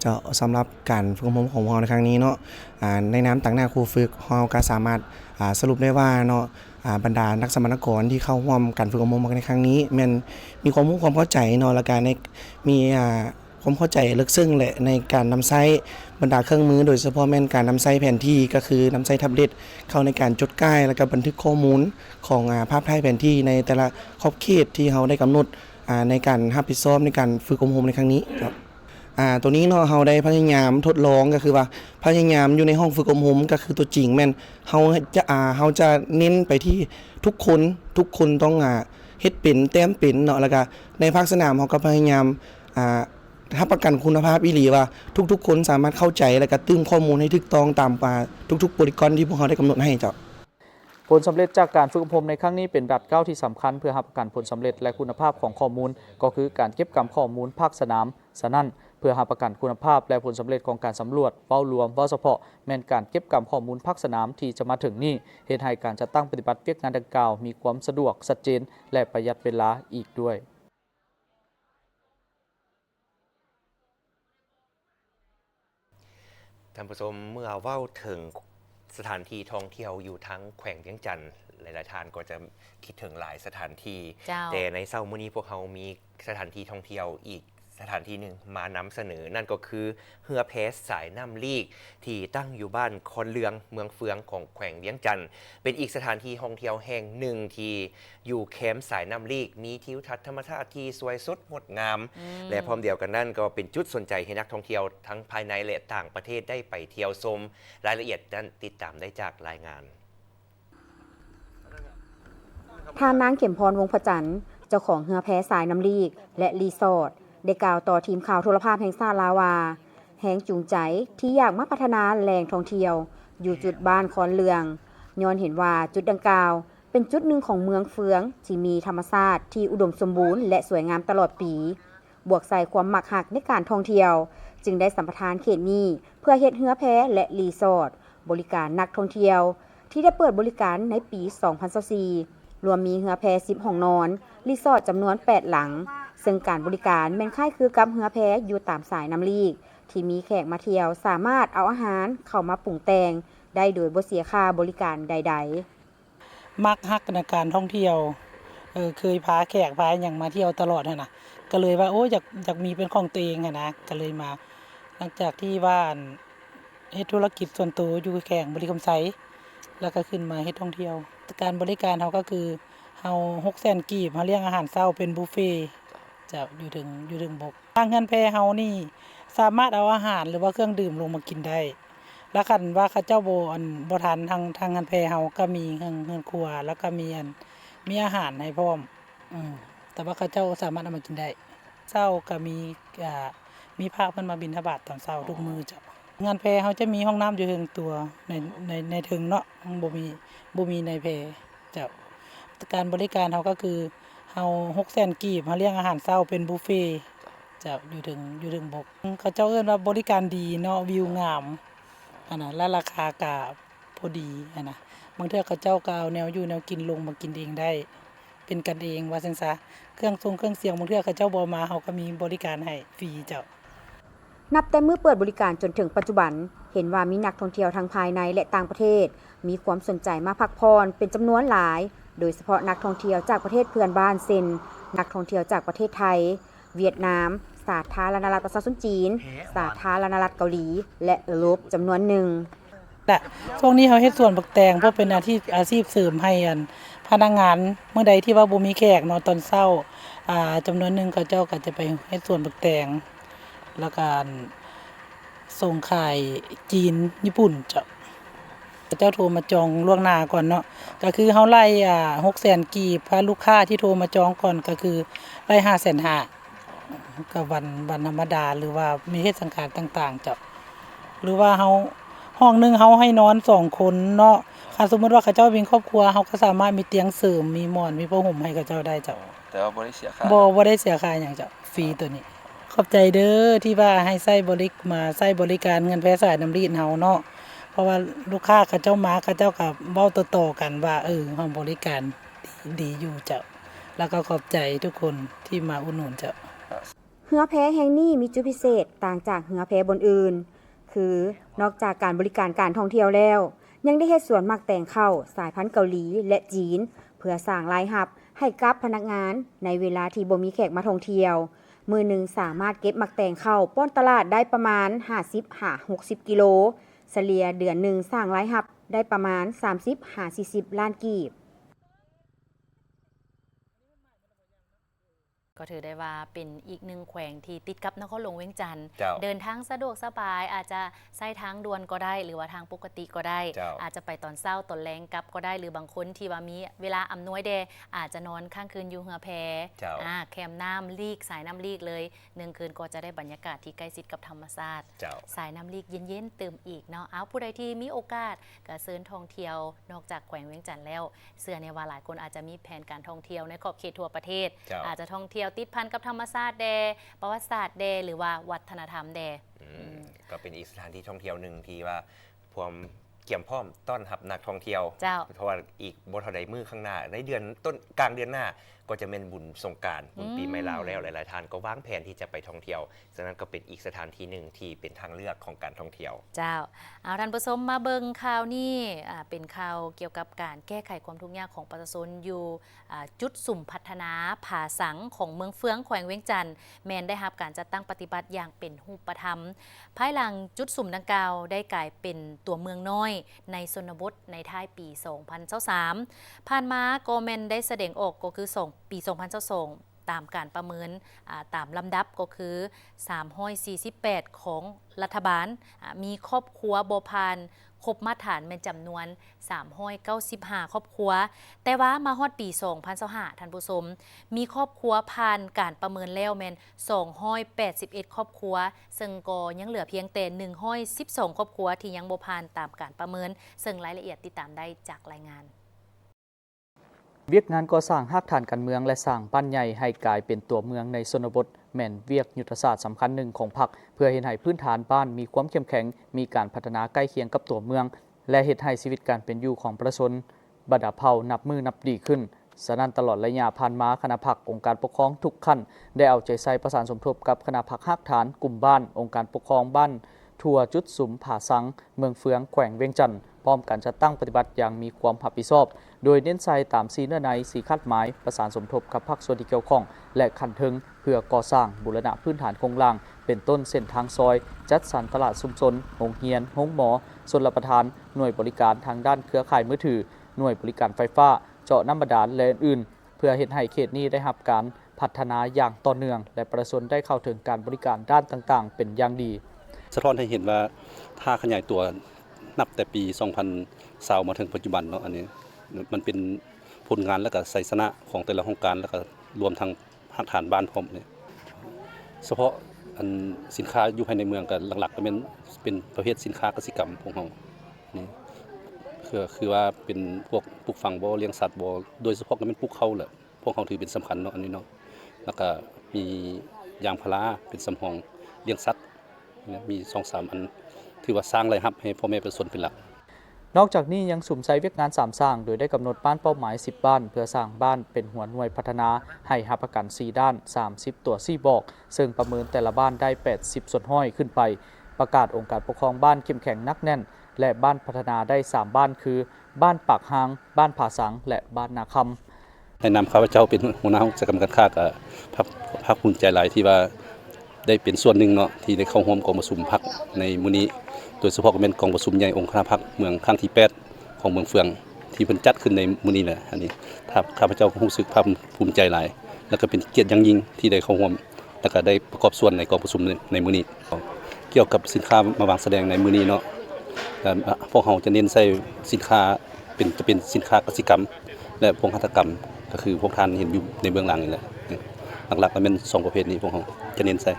จะสำหรับการฝึกอบรมของเราในครั้งนี้เนาะในน้ำต่างหน้าครูฝึกเราก็สามารถสรุปได้ว่าเนาะบรรดานักสัมมนากรที่เข้าร่วมการฝึกอบรมในครั้งนี้มันมีความรู้ความเข้าใจเนาะและการมีความเข้าใจลึกซึ้งแหละในการนำใช้บรรดาเครื่องมือโดยเฉพาะแม่นการนำใช้แผนที่ก็คือนำใช้แท็บเล็ตเข้าในการจดก้ายและก็บันทึกข้อมูลของภาพถ่ายแผนที่ในแต่ละขอบเขตที่เราได้กำหนดในการรับผิดชอบในการฝึกอบรมในครั้งนี้ครับตัวนี้เนาะเราได้พยายามทดลองก็คือว่าพยายามอยู่ในห้องฝึกอบรมก็คือตัวจริงแม่นเราจะเน้นไปที่ทุกคนต้องเฮ็ดเป็นแต้มเป็นเนาะแล้วก็ในภาคสนามเราก็พยายามรับประกันคุณภาพอีหลีว่าทุกคนสามารถเข้าใจและก็ตึงข้อมูลให้ถูกต้องตามทุกๆโปรโตคอลที่พวกเราได้กำหนดให้เจ้าผลสำเร็จจากการฝึกอบรมในครั้งนี้เป็นบาทก้าวที่สำคัญเพื่อรับประกันผลสำเร็จและคุณภาพของข้อมูลก็คือการเก็บกำข้อมูลภาคสนามฉะนั้นเพื่อรับประกันคุณภาพและผลสำเร็จของการสำรวจเฝ้ารวมเฝ้าเฉพาะแม้นการเก็บกำข้อมูลภาคสนามที่จะมาถึงนี้เฮ็ดให้การจัดตั้งปฏิบัติเวียกงานดังกล่าวมีความสะดวกชัดเจนและประหยัดเวลาอีกด้วยท่านผู้ชมเมื่อเว้าถึงสถานที่ท่องเที่ยวอยู่ทั้งแขวงเวียงจันทร์หลายๆท่านก็จะคิดถึงหลายสถานที่แต่ในเช้ามื้อนี้พวกเขามีสถานที่ท่องเที่ยวอีก สถานที่หนึ่งมานำเสนอนั่นก็คือเรือเพสสายน้ำลีกที่ตั้งอยู่บ้านคอนเลืองเมืองเฟืองของแขวงเวียงจันทร์เป็นอีกสถานที่ท่องเที่ยวแห่งหนึ่งที่อยู่แคมป์สายน้ำลีกมีทิวทัศน์ธรรมชาติที่สวยสดงดงามและพร้อมเดียวกันนั่นก็เป็นจุดสนใจให้นักท่องเที่ยวทั้งภายในและต่างประเทศได้ไปเที่ยวชมรายละเอียดนั้นติดตามได้จากรายงานท่านางเข็มพรวงศ์พระจันทร์เจ้าของเรือแพสายน้ำลีกและรีสอร์ทได้กล่าวต่อทีมข่าวโทรภาพแห่งชาติลาวาแห่งจูงใจที่อยากมาพัฒนาแหล่งท่องเที่ยวอยู่จุดบ้านคอนเลืองย้อนเห็นว่าจุดดังกล่าวเป็นจุดหนึ่งของเมืองเฟืองที่มีธรรมชาติที่อุดมสมบูรณ์และสวยงามตลอดปีบวกใส่ความหมักหักในการท่องเที่ยวจึงได้สัมปทานเขตนี้เพื่อเฮ็ดเรือแพและรีสอร์ทบริการนักท่องเที่ยวที่ได้เปิดบริการในปี 2024รวมมีเรือแพ10ห้องนอนรีสอร์ทจำนวน8หลังซึ่งการบริการแม่นคล้ายคือกับเรือแพอยู่ตามสายน้ำลีกที่มีแขกมาเที่ยวสามารถเอาอาหารเข้ามาปรุงแต่งได้โดยบ่เสียค่าบริการใดๆมักฮักในการท่องเที่ยวเคยพาแขกพาอย่างมาเที่ยวตลอดนะก็เลยว่าโอ้อยากมีเป็นของตัวเองนะก็เลยมาหลังจากที่บ้านเฮ็ดธุรกิจส่วนตัวอยู่แข่งบริคำไซแล้วก็ขึ้นมาเฮ็ดท่องเที่ยวการบริการเขาก็คือเฮา600,000กีบเฮาเลี้ยงอาหารเช้าเป็นบุฟเฟ่จะอยู่ถึงบกทางเฮือนแพเฮานี่สามารถเอาอาหารหรือว่าเครื่องดื่มลงมากินได้แล้วคันว่าเขาเจ้าบ่ทันทางเฮือนแพเฮาก็มีเฮือนครัวแล้วก็มีอาหารให้พร้อมแต่ว่าเขาเจ้าสามารถเอามากินได้เช้าก็มีพระเพิ่นมาบิณฑบาตตอนเช้าทุกมื้อจ้ะงานแพเฮาจะมีห้องน้ำอยู่ถึงตัวในถึงเนาะบ่มีในแพเจ้าการบริการเฮาก็คือเฮา600,000กีบเฮาเลี้ยงอาหารเช้าเป็นบุฟเฟ่จะอยู่ถึงบกเขาเจ้าเอิ้นว่าบริการดีเนาะวิวงามและราคาก็พอดีบางเทื่อเขาเจ้าก็เอาแนวอยู่แนวกินลงมากินเองได้เป็นกันเองว่าซั่นซะเครื่องเสียงบางเทื่อเขาเจ้าบ่มาเฮาก็มีบริการให้ฟรีเจ้านับแต่เมื่อเปิดบริการจนถึงปัจจุบันเห็นว่ามีนักท่องเที่ยวทั้งภายในและต่างประเทศมีความสนใจมาพักผ่อนเป็นจำนวนหลายโดยเฉพาะนักท่องเที่ยวจากประเทศเพื่อนบ้านเช่นนักท่องเที่ยวจากประเทศไทยเวียดนามสาธารณรัฐประชาชนจีนสาธารณรัฐเกาหลีและยุโรปจำนวนหนึ่งแต่ช่วงนี้เขาเฮ็ดสวนบักแตงเพราะเป็นอาชีพเสริมให้พนักงานเมื่อใดที่ว่าบ่มีแขกเนาะตอนเช้าจำนวนหนึ่งเขาเจ้าก็จะไปเฮ็ดสวนบักแตงแล้วก็ส่งขายจีนญี่ปุ่นเจ้าโทรมาจองล่วงหน้าก่อนเนาะก็คือเฮาไล่600,000กีบพาลูกค้าที่โทรมาจองก่อนก็คือไล่550,000ก็วันธรรมดาหรือว่ามีเทศกาลต่างๆเจ้าหรือว่าเฮาห้องนึงเฮาให้นอน2คนเนาะถ้าสมมุติว่าเขาเจ้ามีครอบครัวเฮาก็สามารถมีเตียงเสริมมีหมอนมีผ้าห่มให้เขาเจ้าได้เจ้าแต่ว่าบ่ได้เสียค่าบ่ได้เสียค่าหยังเจ้าฟรีตัวนี้ขอบใจเด้อที่ว่าให้ใช้บริการเงินแพสายน้ำรีดเฮาเนาะเพราะว่าลูกค้าเขาเจ้ามาเขาเจ้าก็เว้าต่อๆกันว่าเฮาบริการดีอยู่เจ้าแล้วก็ขอบใจทุกคนที่มาอุดหนุนเจ้าเรือแพแห่งนี้มีจุดพิเศษต่างจากเรือแพบนอื่นคือนอกจากการบริการการท่องเที่ยวแล้วยังได้เฮ็ดสวนหมักแตงข้าวสายพันธุ์เกาหลีและจีนเพื่อสร้างรายรับให้กับพนักงานในเวลาที่บ่มีแขกมาท่องเที่ยวมื้อนึงสามารถเก็บหมักแตงข้าวป้อนตลาดได้ประมาณ50-60กิโลเฉลี่ยเดือนหนึ่งสร้างรายรับได้ประมาณ30-40ล้านกีบก็ถือได้ว่าเป็นอีกหนึ่งแขวงที่ติดกับนครหลวงเวียงจันทร์เดินทางสะดวกสบายอาจจะใช้ทางด่วนก็ได้หรือว่าทางปกติก็ได้อาจจะไปตอนเช้าตอนแลงกลับก็ได้หรือบางคนที่ว่ามีเวลาอำนวยเดอาจจะนอนข้างคืนอยู่เรือแพแคมน้ำลีกสายน้ำลีกเลย1คืนก็จะได้บรรยากาศที่ใกล้ชิดกับธรรมชาติสายน้ำลีกเย็นๆเติมอีกเนาะผู้ใดที่มีโอกาสก็เชิญท่องเที่ยวนอกจากแขวงเวียงจันทร์แล้วเชื่อในว่าหลายคนอาจจะมีแผนการท่องเที่ยวในขอบเขตทั่วประเทศอาจจะท่องเที่ยวติดพันกับธรรมชาติประวัติศาสตร์หรือว่าวัฒนธรรมก็เป็นอีกสถานที่ท่องเที่ยวหนึ่งที่ว่าพร้อมเกี่ยมพร้อมต้อนรับนักท่องเที่ยวเพราะว่าอีกบ่เท่าใดมื้อข้างหน้าในเดือนต้นกลางเดือนหน้า ก็จะเป็นบุญสงกรานต์บุญปีใหม่ลาวแล้วหลายๆท่านก็วางแผนที่จะไปท่องเที่ยวฉะนั้นก็เป็นอีกสถานที่หนึ่งที่เป็นทางเลือกของการท่องเที่ยวเจ้าเอาท่านผู้ชมมาเบิ่งข่าวนี้เป็นข่าวเกี่ยวกับการแก้ไขความทุกข์ยากของประชาชนอยู่จุดสุ่มพัฒนาผาสังของเมืองเฟืองแขวงเวียงจันทน์แม้นได้รับการจัดตั้งปฏิบัติอย่างเป็นรูปธรรมภายหลังจุดสุ่มดังกล่าวได้กลายเป็นตัวเมืองน้อยในชนบทในท้ายปี 2023ผ่านมาก็แม่นได้แสดงออกก็คือปี 2022ตามการประเมินตามลำดับก็คือ348ของรัฐบาลมีครอบครัวบ่ผ่านครบมาตรฐานเป็นจำนวน395ครอบครัวแต่ว่ามาฮอดปี 2025ท่านผู้ชมมีครอบครัวผ่านการประเมินแล้วแม่น281ครอบครัวซึ่งก็ยังเหลือเพียงแต่112ครอบครัวที่ยังบ่ผ่านตามการประเมินซึ่งรายละเอียดติดตามได้จากรายงานเวียกงานก่อสร้างรากฐานการเมืองและสร้างบ้านใหญ่ให้กลายเป็นตัวเมืองในชนบทแม่นเวียกยุทธศาสตร์สำคัญหนึ่งของพรรคเพื่อเฮ็ดให้พื้นฐานบ้านมีความเข้มแข็งมีการพัฒนาใกล้เคียงกับตัวเมืองและเฮ็ดให้ชีวิตการเป็นอยู่ของประชาชนบรรดาเผ่านับมือนับดีขึ้นฉะนั้นตลอดระยะผ่านมาคณะพรรคองค์การปกครองทุกขั้นได้เอาใจใส่ประสานสมทบกับคณะพรรครากฐานกลุ่มบ้านองค์การปกครองบ้านทั่วจุดสุมผาสังเมืองเฟืองแขวงเวียงจันทน์พร้อมกันจัดตั้งปฏิบัติอย่างมีความรับผิดชอบโดยเน้นใส่ตาม4เนื้อใน4คาดหมายประสานสมทบกับภาคส่วนที่เกี่ยวข้องและขันเทิงเพื่อก่อสร้างบูรณะพื้นฐานโครงล่างเป็นต้นเส้นทางซอยจัดสรรตลาดชุมชนโรงเรียนโรงหมอชลประทานหน่วยบริการทางด้านเครือข่ายมือถือหน่วยบริการไฟฟ้าเจาะน้ำบาดาลและอื่นๆเพื่อเฮ็ดให้เขตนี้ได้รับการพัฒนาอย่างต่อเนื่องและประชาชนได้เข้าถึงการบริการด้านต่างๆเป็นอย่างดีสะท้อนให้เห็นว่าถ้าขยายตัวนับแต่ปี 2020 มาถึงปัจจุบันเนาะอันนี้มันเป็นผลงานและก็ไสสนะของแต่ละโครงการแล้วก็รวมทั้งภาคฐานบ้านพร้อมเนี่ยเฉพาะอันสินค้าอยู่ภายในเมืองก็หลักๆก็เป็นประเภทสินค้าเกษตรกรรมของเรานี่คือว่าเป็นพวกปลูกฝังบ่เลี้ยงสัตว์บ่โดยเฉพาะก็เป็นปลูกข้าวแหละพวกเขาถือเป็นสำคัญเนาะอันนี้เนาะแล้วก็มียางพาราเป็นสำรองเลี้ยงสัตว์มี 2-3 อันถือว่าสร้างรายรับให้พ่อแม่ประชาชนเป็นหลักนอกจากนี้ยังสุ่มใช้เวียกงาน3สร้างโดยได้กำหนดบ้านเป้าหมาย10บ้านเพื่อสร้างบ้านเป็นหัวหน่วยพัฒนาให้รับประกัน4ด้าน30ตัว4บอกซึ่งประเมินแต่ละบ้านได้80ส่วนห้อยขึ้นไปประกาศองค์การปกครองบ้านเข้มแข็งนักแน่นและบ้านพัฒนาได้3บ้านคือบ้านปากหางบ้านผาสังและบ้านนาคำในนามข้าพเจ้าเป็นหัวหน้ากิจกรรมการค้าก็ภาคภูมิใจหลายที่ว่าได้เป็นส่วนหนึ่งเนาะที่ได้เข้าร่วมกองประชุมพรรคในมื้อนี้โดยเฉพาะก็เป็นกองประชุมใหญ่องค์คณะพรรคเมืองครั้งที่8ของเมืองเฟืองที่เพิ่นจัดขึ้นในมื้อนี้แหละอันนี้ข้าพเจ้าก็รู้สึกภาคภูมิใจหลายแล้วก็เป็นเกียรติอย่างยิ่งที่ได้เข้าร่วมแล้วก็ได้ประกอบส่วนในกองประชุมในมื้อนี้เกี่ยวกับสินค้ามาวางแสดงในมื้อนี้เนาะพวกเราจะเน้นใส่สินค้าจะเป็นสินค้าเกษตรกรรมและพวกหัตถกรรมก็คือพวกท่านเห็นอยู่ในเบื้องหลังนี่แหละหลักๆก็เป็น2ประเภทนี้พวกเราจะเน้นใส่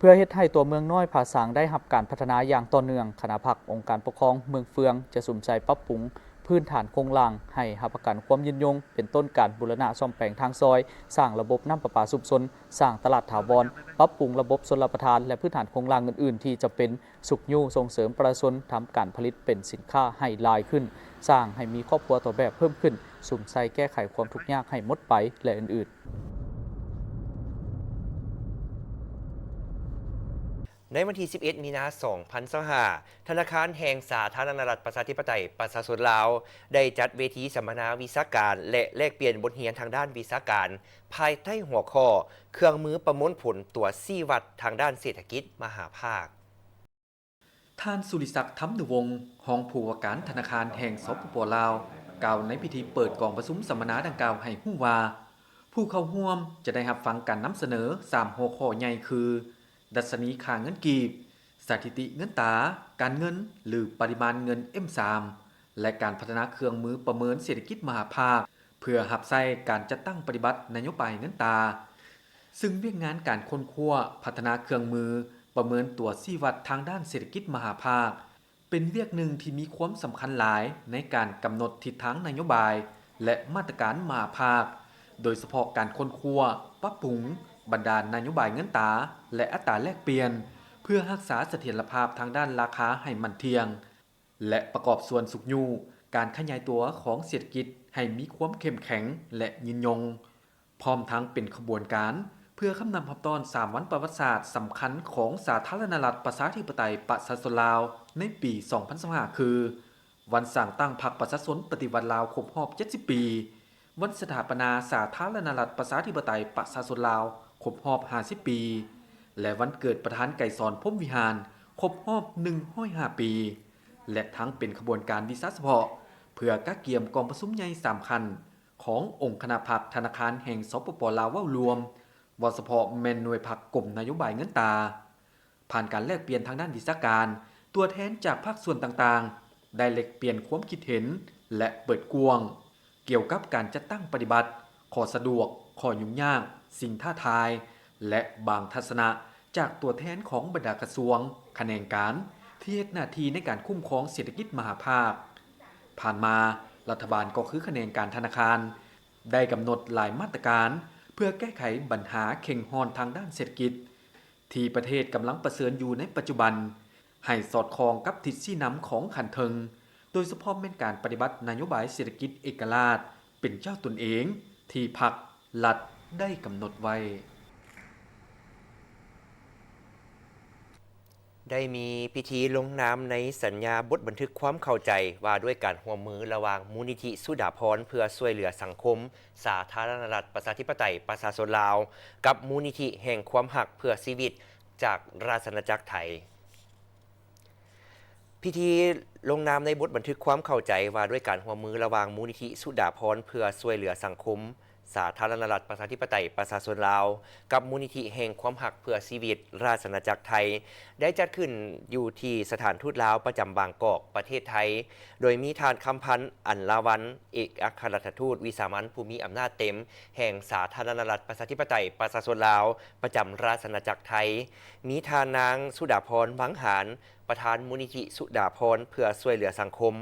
เพื่อเฮ็ดให้ตัวเมืองน้อยผาสังได้รับการพัฒนาอย่างต่อเนื่องคณะพรรคองค์การปกครองเมืองเฟืองจะสุ่มใจปรับปรุงพื้นฐานโครงล่างให้รับประกันความยืนยงเป็นต้นการบูรณะซ่อมแปลงทางซอยสร้างระบบน้ำประปาชุมชนสร้างตลาดถาวรปรับปรุงระบบชลประทานและพื้นฐานโครงล่างอื่นๆที่จะเป็นสุขยู่ส่งเสริมประชาชนทำการผลิตเป็นสินค้าให้หลายขึ้นสร้างให้มีครอบครัวตัวแบบเพิ่มขึ้นสุ่มใจแก้ไขความทุกข์ยากให้หมดไปและอื่นๆในวันที่ 11 มีนาคม 2025 ธนาคารแห่งสาธารณรัฐประชาธิปไตยประชาชนลาวได้จัดเวทีสัมมนาวิชาการและแลกเปลี่ยนบทเรียนทางด้านวิชาการภายใต้หัวข้อเครื่องมือประมวลผลตัวชี้วัดทางด้านเศรษฐกิจมหาภาคท่านสุริศักดิ์ธรรมนุวงศ์รองผู้ว่าการธนาคารแห่งสปป.ลาวกล่าวในพิธีเปิดกองประชุมสัมมนาดังกล่าวให้ฮู้ว่าผู้เข้าร่วมจะได้รับฟังการนำเสนอ3หัวข้อใหญ่คือดัชนีค่าเงินกีบสถิติเงินตราการเงินหรือปริมาณเงิน M3 และการพัฒนาเครื่องมือประเมินเศรษฐกิจมหาภาคเพื่อรับใช้การจัดตั้งปฏิบัตินโยบายเงินตราซึ่งเวียกงานการค้นคว้าพัฒนาเครื่องมือประเมินตัวชี้วัดทางด้านเศรษฐกิจมหาภาคเป็นเวียกหนึ่งที่มีความสำคัญหลายในการกำหนดทิศทางนโยบายและมาตรการมหาภาคโดยเฉพาะการค้นคว้าปรับปรุงบรรดานโยบายเงินตราและอัตราแลกเปลี่ยนเพื่อรักษาเสถียรภาพทางด้านราคาให้มั่นเที่ยงและประกอบส่วนสุขอยู่การขยายตัวของเศรษฐกิจให้มีความเข้มแข็งและยืนยง พร้อมทั้งเป็นขบวนการเพื่อคำนำพับตอน3วันประวัติศาสตร์สำคัญของสาธารณรัฐประชาธิปไตยประชาชนลาวในปี 2025 คือวันสร้างตั้งพรรคประชาชนปฏิวัติลาวครบรอบ 70 ปี วันสถาปนาสาธารณรัฐประชาธิปไตยประชาชนลาวครบรอบ 50 ปี และวันเกิดประธานไกรสอนพรหมวิหารครบรอบ 105 ปี และทั้งเป็นขบวนการวิสาเฉพาะเพื่อกักเกี่ยมกองประชุมใหญ่สำคัญขององค์คณะพรรคธนาคารแห่งสปป.ลาวเว้ารวมว่าเฉพาะแม่นหน่วยพรรคกลุ่มนโยบายเงินตาผ่านการแลกเปลี่ยนทางด้านวิชาการตัวแทนจากภาคส่วนต่างๆได้แลกเปลี่ยนความคิดเห็นและเปิดกว้างเกี่ยวกับการจัดตั้งปฏิบัติข้อสะดวกข้อยุ่งยากสิ่งท้าทายและบางทัศนะจากตัวแทนของบรรดากระทรวงแขนงการที่เฮ็ดหน้าที่ในการคุ้มครองเศรษฐกิจมหาภาคผ่านมารัฐบาลก็คือแขนงการธนาคารได้กำหนดหลายมาตรการเพื่อแก้ไขปัญหาเข่งฮอนทางด้านเศรษฐกิจที่ประเทศกำลังประเสริญอยู่ในปัจจุบันให้สอดคล้องกับทิศชี้นำของขันเทิงโดยเฉพาะเป็นการปฏิบัตินโยบายเศรษฐกิจเอกราชเป็นเจ้าตนเองที่พรรครัฐได้กำหนดไว้ได้มีพิธีลงนามในสัญญาบทบันทึกความเข้าใจว่าด้วยการร่วมมือระหว่างมูลนิธิสุดาภรณ์เพื่อช่วยเหลือสังคมสาธารณรัฐประชาธิปไตยประชาชนลาวกับมูลนิธิแห่งความหักเพื่อชีวิตจากราชอาณาจักรไทยพิธีลงนามในบทบันทึกความเข้าใจว่าด้วยการร่วมมือระหว่างมูลนิธิสุดาภรณ์เพื่อช่วยเหลือสังคมสาธารณรัฐประชาธิปไตยประชาชนลาวกับมูลนิธิแห่งความหักเพื่อชีวิตราชอาณาจักรไทยได้จัดขึ้นอยู่ที่สถานทูตลาวประจำบางกอกประเทศไทยโดยมีทานคำพันธ์อันลาวันเอกอัครราชทูตวิสามัญผู้มีอำนาจเต็มแห่งสาธารณรัฐประชาธิปไตยประชาชนลาวประจำราชอาณาจักรไทยมีทานนางสุดาภรณ์วังหารประธานมูลนิธิสุดาภรณ์เพื่อช่วยเหลือสังคม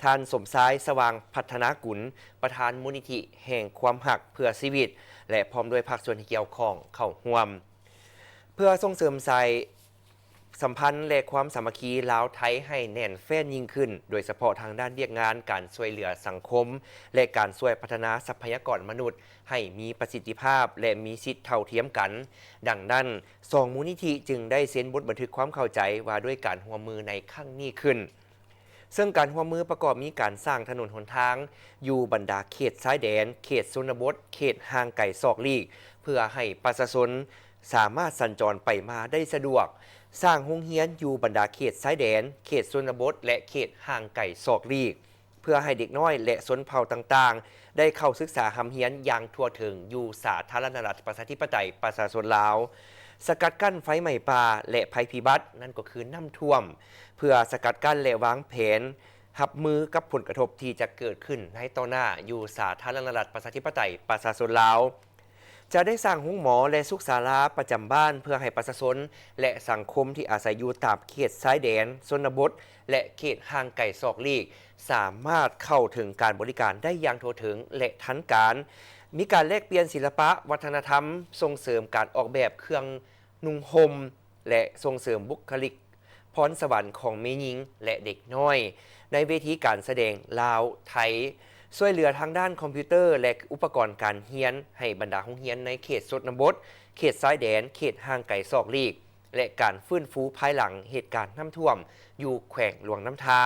ท่านสมชายสว่างพัฒนากุลประธานมูลนิธิแห่งความหักเพื่อชีวิตและพร้อมด้วยภาคส่วนที่เกี่ยวข้องเข้าร่วมเพื่อส่งเสริมสายสัมพันธ์และความสามัคคีลาวไทยให้แน่นแฟ้นยิ่งขึ้นโดยเฉพาะทางด้านเรียกงานการช่วยเหลือสังคมและการช่วยพัฒนาทรัพยากรมนุษย์ให้มีประสิทธิภาพและมีสิทธิเท่าเทียมกันดังนั้นสองมูลนิธิจึงได้เซ็นบทบันทึกความเข้าใจว่าด้วยการร่วมมือในครั้งนี้ขึ้นซึ่งการร่วมมือประกอบมีการสร้างถนนหนทางอยู่บรรดาเขตชายแดนเขตชนบทเขตห่างไกลซอกลีกเพื่อให้ประชาชนสามารถสัญจรไปมาได้สะดวกสร้างโรงเรียนอยู่บรรดาเขตชายแดนเขตชนบทและเขตห่างไกลซอกลีกเพื่อให้เด็กน้อยและชนเผ่าต่างๆได้เข้าศึกษาหำเรียนอย่างทั่วถึงอยู่สาธารณรัฐประชาธิปไตยประชาชนลาวสกัดกั้นไฟไหม้ป่าและภัยพิบัตินั่นก็คือน้ำท่วมเพื่อสกัดกั้นและวางแผนรับมือกับผลกระทบที่จะเกิดขึ้นในต่อหน้าอยู่สาธารณรัฐประชาธิปไตยประชาชนลาวจะได้สร้างห้องหมอและสุขศาลาประจำบ้านเพื่อให้ประชาชนและสังคมที่อาศัยอยู่ตามเขตชายแดนชนบทและเขตห่างไกลซอกลีกสามารถเข้าถึงการบริการได้อย่างทั่วถึงและทันการมีการแลกเปลี่ยนศิลปะวัฒนธรรมส่งเสริมการออกแบบเครื่องนุ่งห่มและส่งเสริมบุคลิกพรสวรรค์ของแม่หญิงและเด็กน้อยในเวทีการแสดงลาวไทยช่วยเหลือทางด้านคอมพิวเตอร์และอุปกรณ์การเรียนให้บรรดาโรงเรียนในเขตชนบทเขตชายแดนเขตห่างไกลซอกลีกและการฟื้นฟูภายหลังเหตุการณ์น้ำท่วมอยู่แขวงหลวงน้ำทา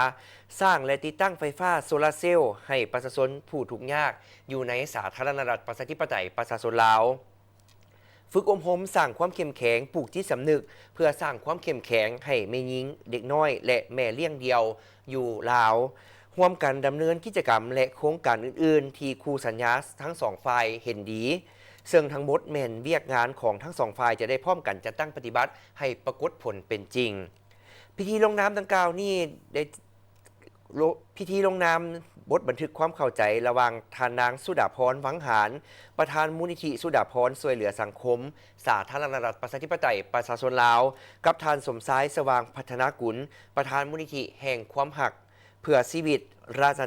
สร้างและติดตั้งไฟฟ้าโซลาร์เซลล์ให้ประชาชนผู้ทุกข์ยากอยู่ในสาธารณรัฐประชาธิปไตยประชาชนลาวฝึกอบรมสร้างความเข้มแข็งปลูกจิตสำนึกเพื่อสร้างความเข้มแข็งให้แม่หญิงเด็กน้อยและแม่เลี้ยงเดียวอยู่ลาวร่วมกันดำเนินกิจกรรมและโครงการอื่นๆที่คู่สัญญาทั้งสองฝ่ายเห็นดีซึ่งทั้งหมดแม่นเวียกงานของทั้งสองฝ่ายจะได้พร้อมกันจัดตั้งปฏิบัติให้ปรากฏผลเป็นจริงพิธีลงนามดังกล่าวนี้ได้พิธีลงนามบทบันทึกความเข้าใจระหว่างทานนางสุดาภรณ์วังหารประธานมูลนิธิสุดาภรณ์ช่วยเหลือสังคมสาธารณรัฐประชาธิปไตยประชาชนลาวกับทานสมชายสว่างพัฒนากุลประธานมูลนิธิแห่งความหักเพื่อชีวิตราชอา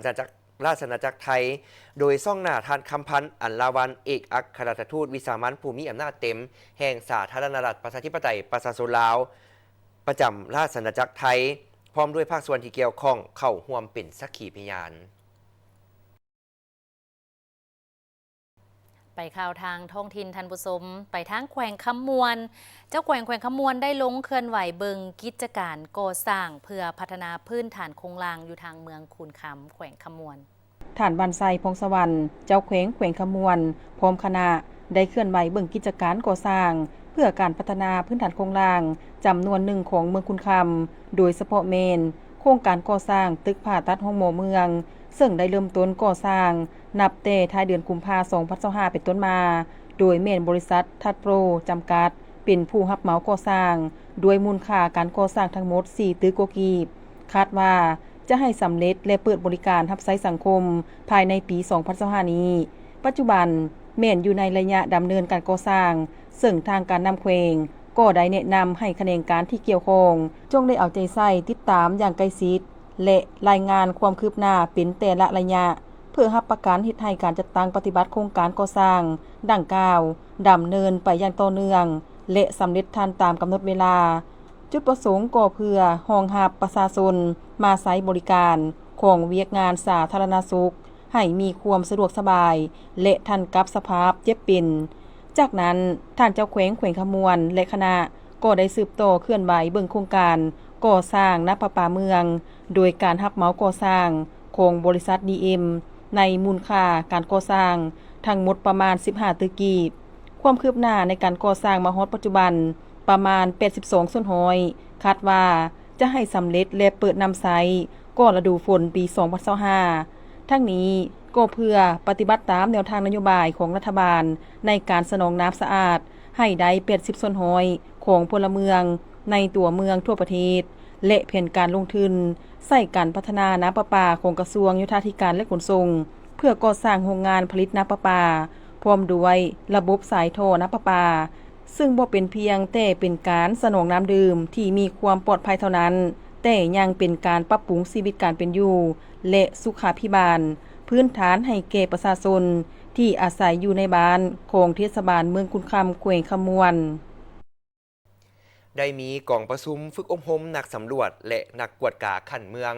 ณาจักรไทยโดยซ่องหน้าทานคำพันธ์อันลาวันเอกอัครราชทูตวิสามัญผู้มีอำนาจเต็มแห่งสาธารณรัฐประชาธิปไตยประชาชนลาวประจำราชอาณาจักรไทยพร้อมด้วยภาคส่วนที่เกี่ยวข้องเข้าร่วมเป็นสักขีพยาน ไปข่าวทางท้องถิ่นทันผู้ชมไปทางแขวงคำมวนเจ้าแขวงคำมวนได้ลงเคลื่อนไหวเบิงกิจการก่อสร้างเพื่อพัฒนาพื้นฐานโครงล่างอยู่ทางเมืองคูนคำแขวงคำมวนฐานบันไซพงสวรรค์เจ้าแขวงคำมวนพร้อมคณะได้เคลื่อนไหวเบิงกิจการก่อสร้างเพื่อการพัฒนาพื้นฐานโครงล่างจำนวนหนึ่งของเมืองคูนคำโดยเฉพาะเมนโครงการก่อสร้างตึกผ่าตัดห้องหมอเมืองซึ่งได้เริ่มต้นก่อสร้างนับแต่ท้ายเดือนกุมภาพันธ์ 2025 เป็นต้นมาโดยเมนบริษัททัดโปรจำกัดเป็นผู้รับเหมาก่อสร้างด้วยมูลค่าการก่อสร้างทั้งหมด 4 ตึกโกกีบคาดว่าจะให้สำเร็จและเปิดบริการรับใช้สังคมภายในปี 2025 นี้ปัจจุบันเมนอยู่ในระยะดำเนินการก่อสร้างซึ่งทางการนำแขวงก็ได้แนะนำให้คณะการที่เกี่ยวข้องจงได้เอาใจใส่ติดตามอย่างใกล้ชิดและรายงานความคืบหน้าเป็นแต่ละระยะเพื่อรับประกันเฮ็ดให้การจัดตั้งปฏิบัติโครงการก่อสร้างดังกล่าวดำเนินไปอย่างต่อเนื่องและสำเร็จทันตามกำหนดเวลาจุดประสงค์ก็เพื่อรองรับประชาชนมาใช้บริการของเวียกงานสาธารณสุขให้มีความสะดวกสบายและทันกับสภาพเจ็บเป็นจากนั้นท่านเจ้าแขวงคำมวนและคณะก็ได้สืบต่อเคลื่อนไหวเบิ่งโครงการก่อสร้างน้ำประปาเมืองโดยการรับเหมาก่อสร้างของบริษัท DM ในมูลค่าการก่อสร้างทั้งหมดประมาณ15ตึกกีบความคืบหน้าในการก่อสร้างมาฮอดปัจจุบันประมาณ82ส่วนห้อยคาดว่าจะให้สำเร็จและเปิดนำใช้ก่อนฤดูฝนปี 2025ทั้งนี้ก็เพื่อปฏิบัติตามแนวทางนโยบายของรัฐบาลในการสนองน้ำสะอาดให้ได้80ส่วนห้อยของพลเมืองในตัวเมืองทั่วประเทศและแผนการลงทุนใส่การพัฒนาน้ำประปาของกระทรวงโยธาธิการและขนส่งเพื่อก่อสร้างโรงงานผลิตน้ำประปาพร้อมด้วยระบบสายท่อน้ำประปาซึ่งบ่เป็นเพียงแต่เป็นการสนองน้ำดื่มที่มีความปลอดภัยเท่านั้นแต่ยังเป็นการปรับปรุงชีวิตการเป็นอยู่และสุขาภิบาลพื้นฐานให้แก่ประชาชนที่อาศัยอยู่ในบ้านของเทศบาลเมืองคูนคำแขวงคำมวนได้มีกองประชุมฝึกอบรมนักสำรวจและนักกวดกาขันเมือง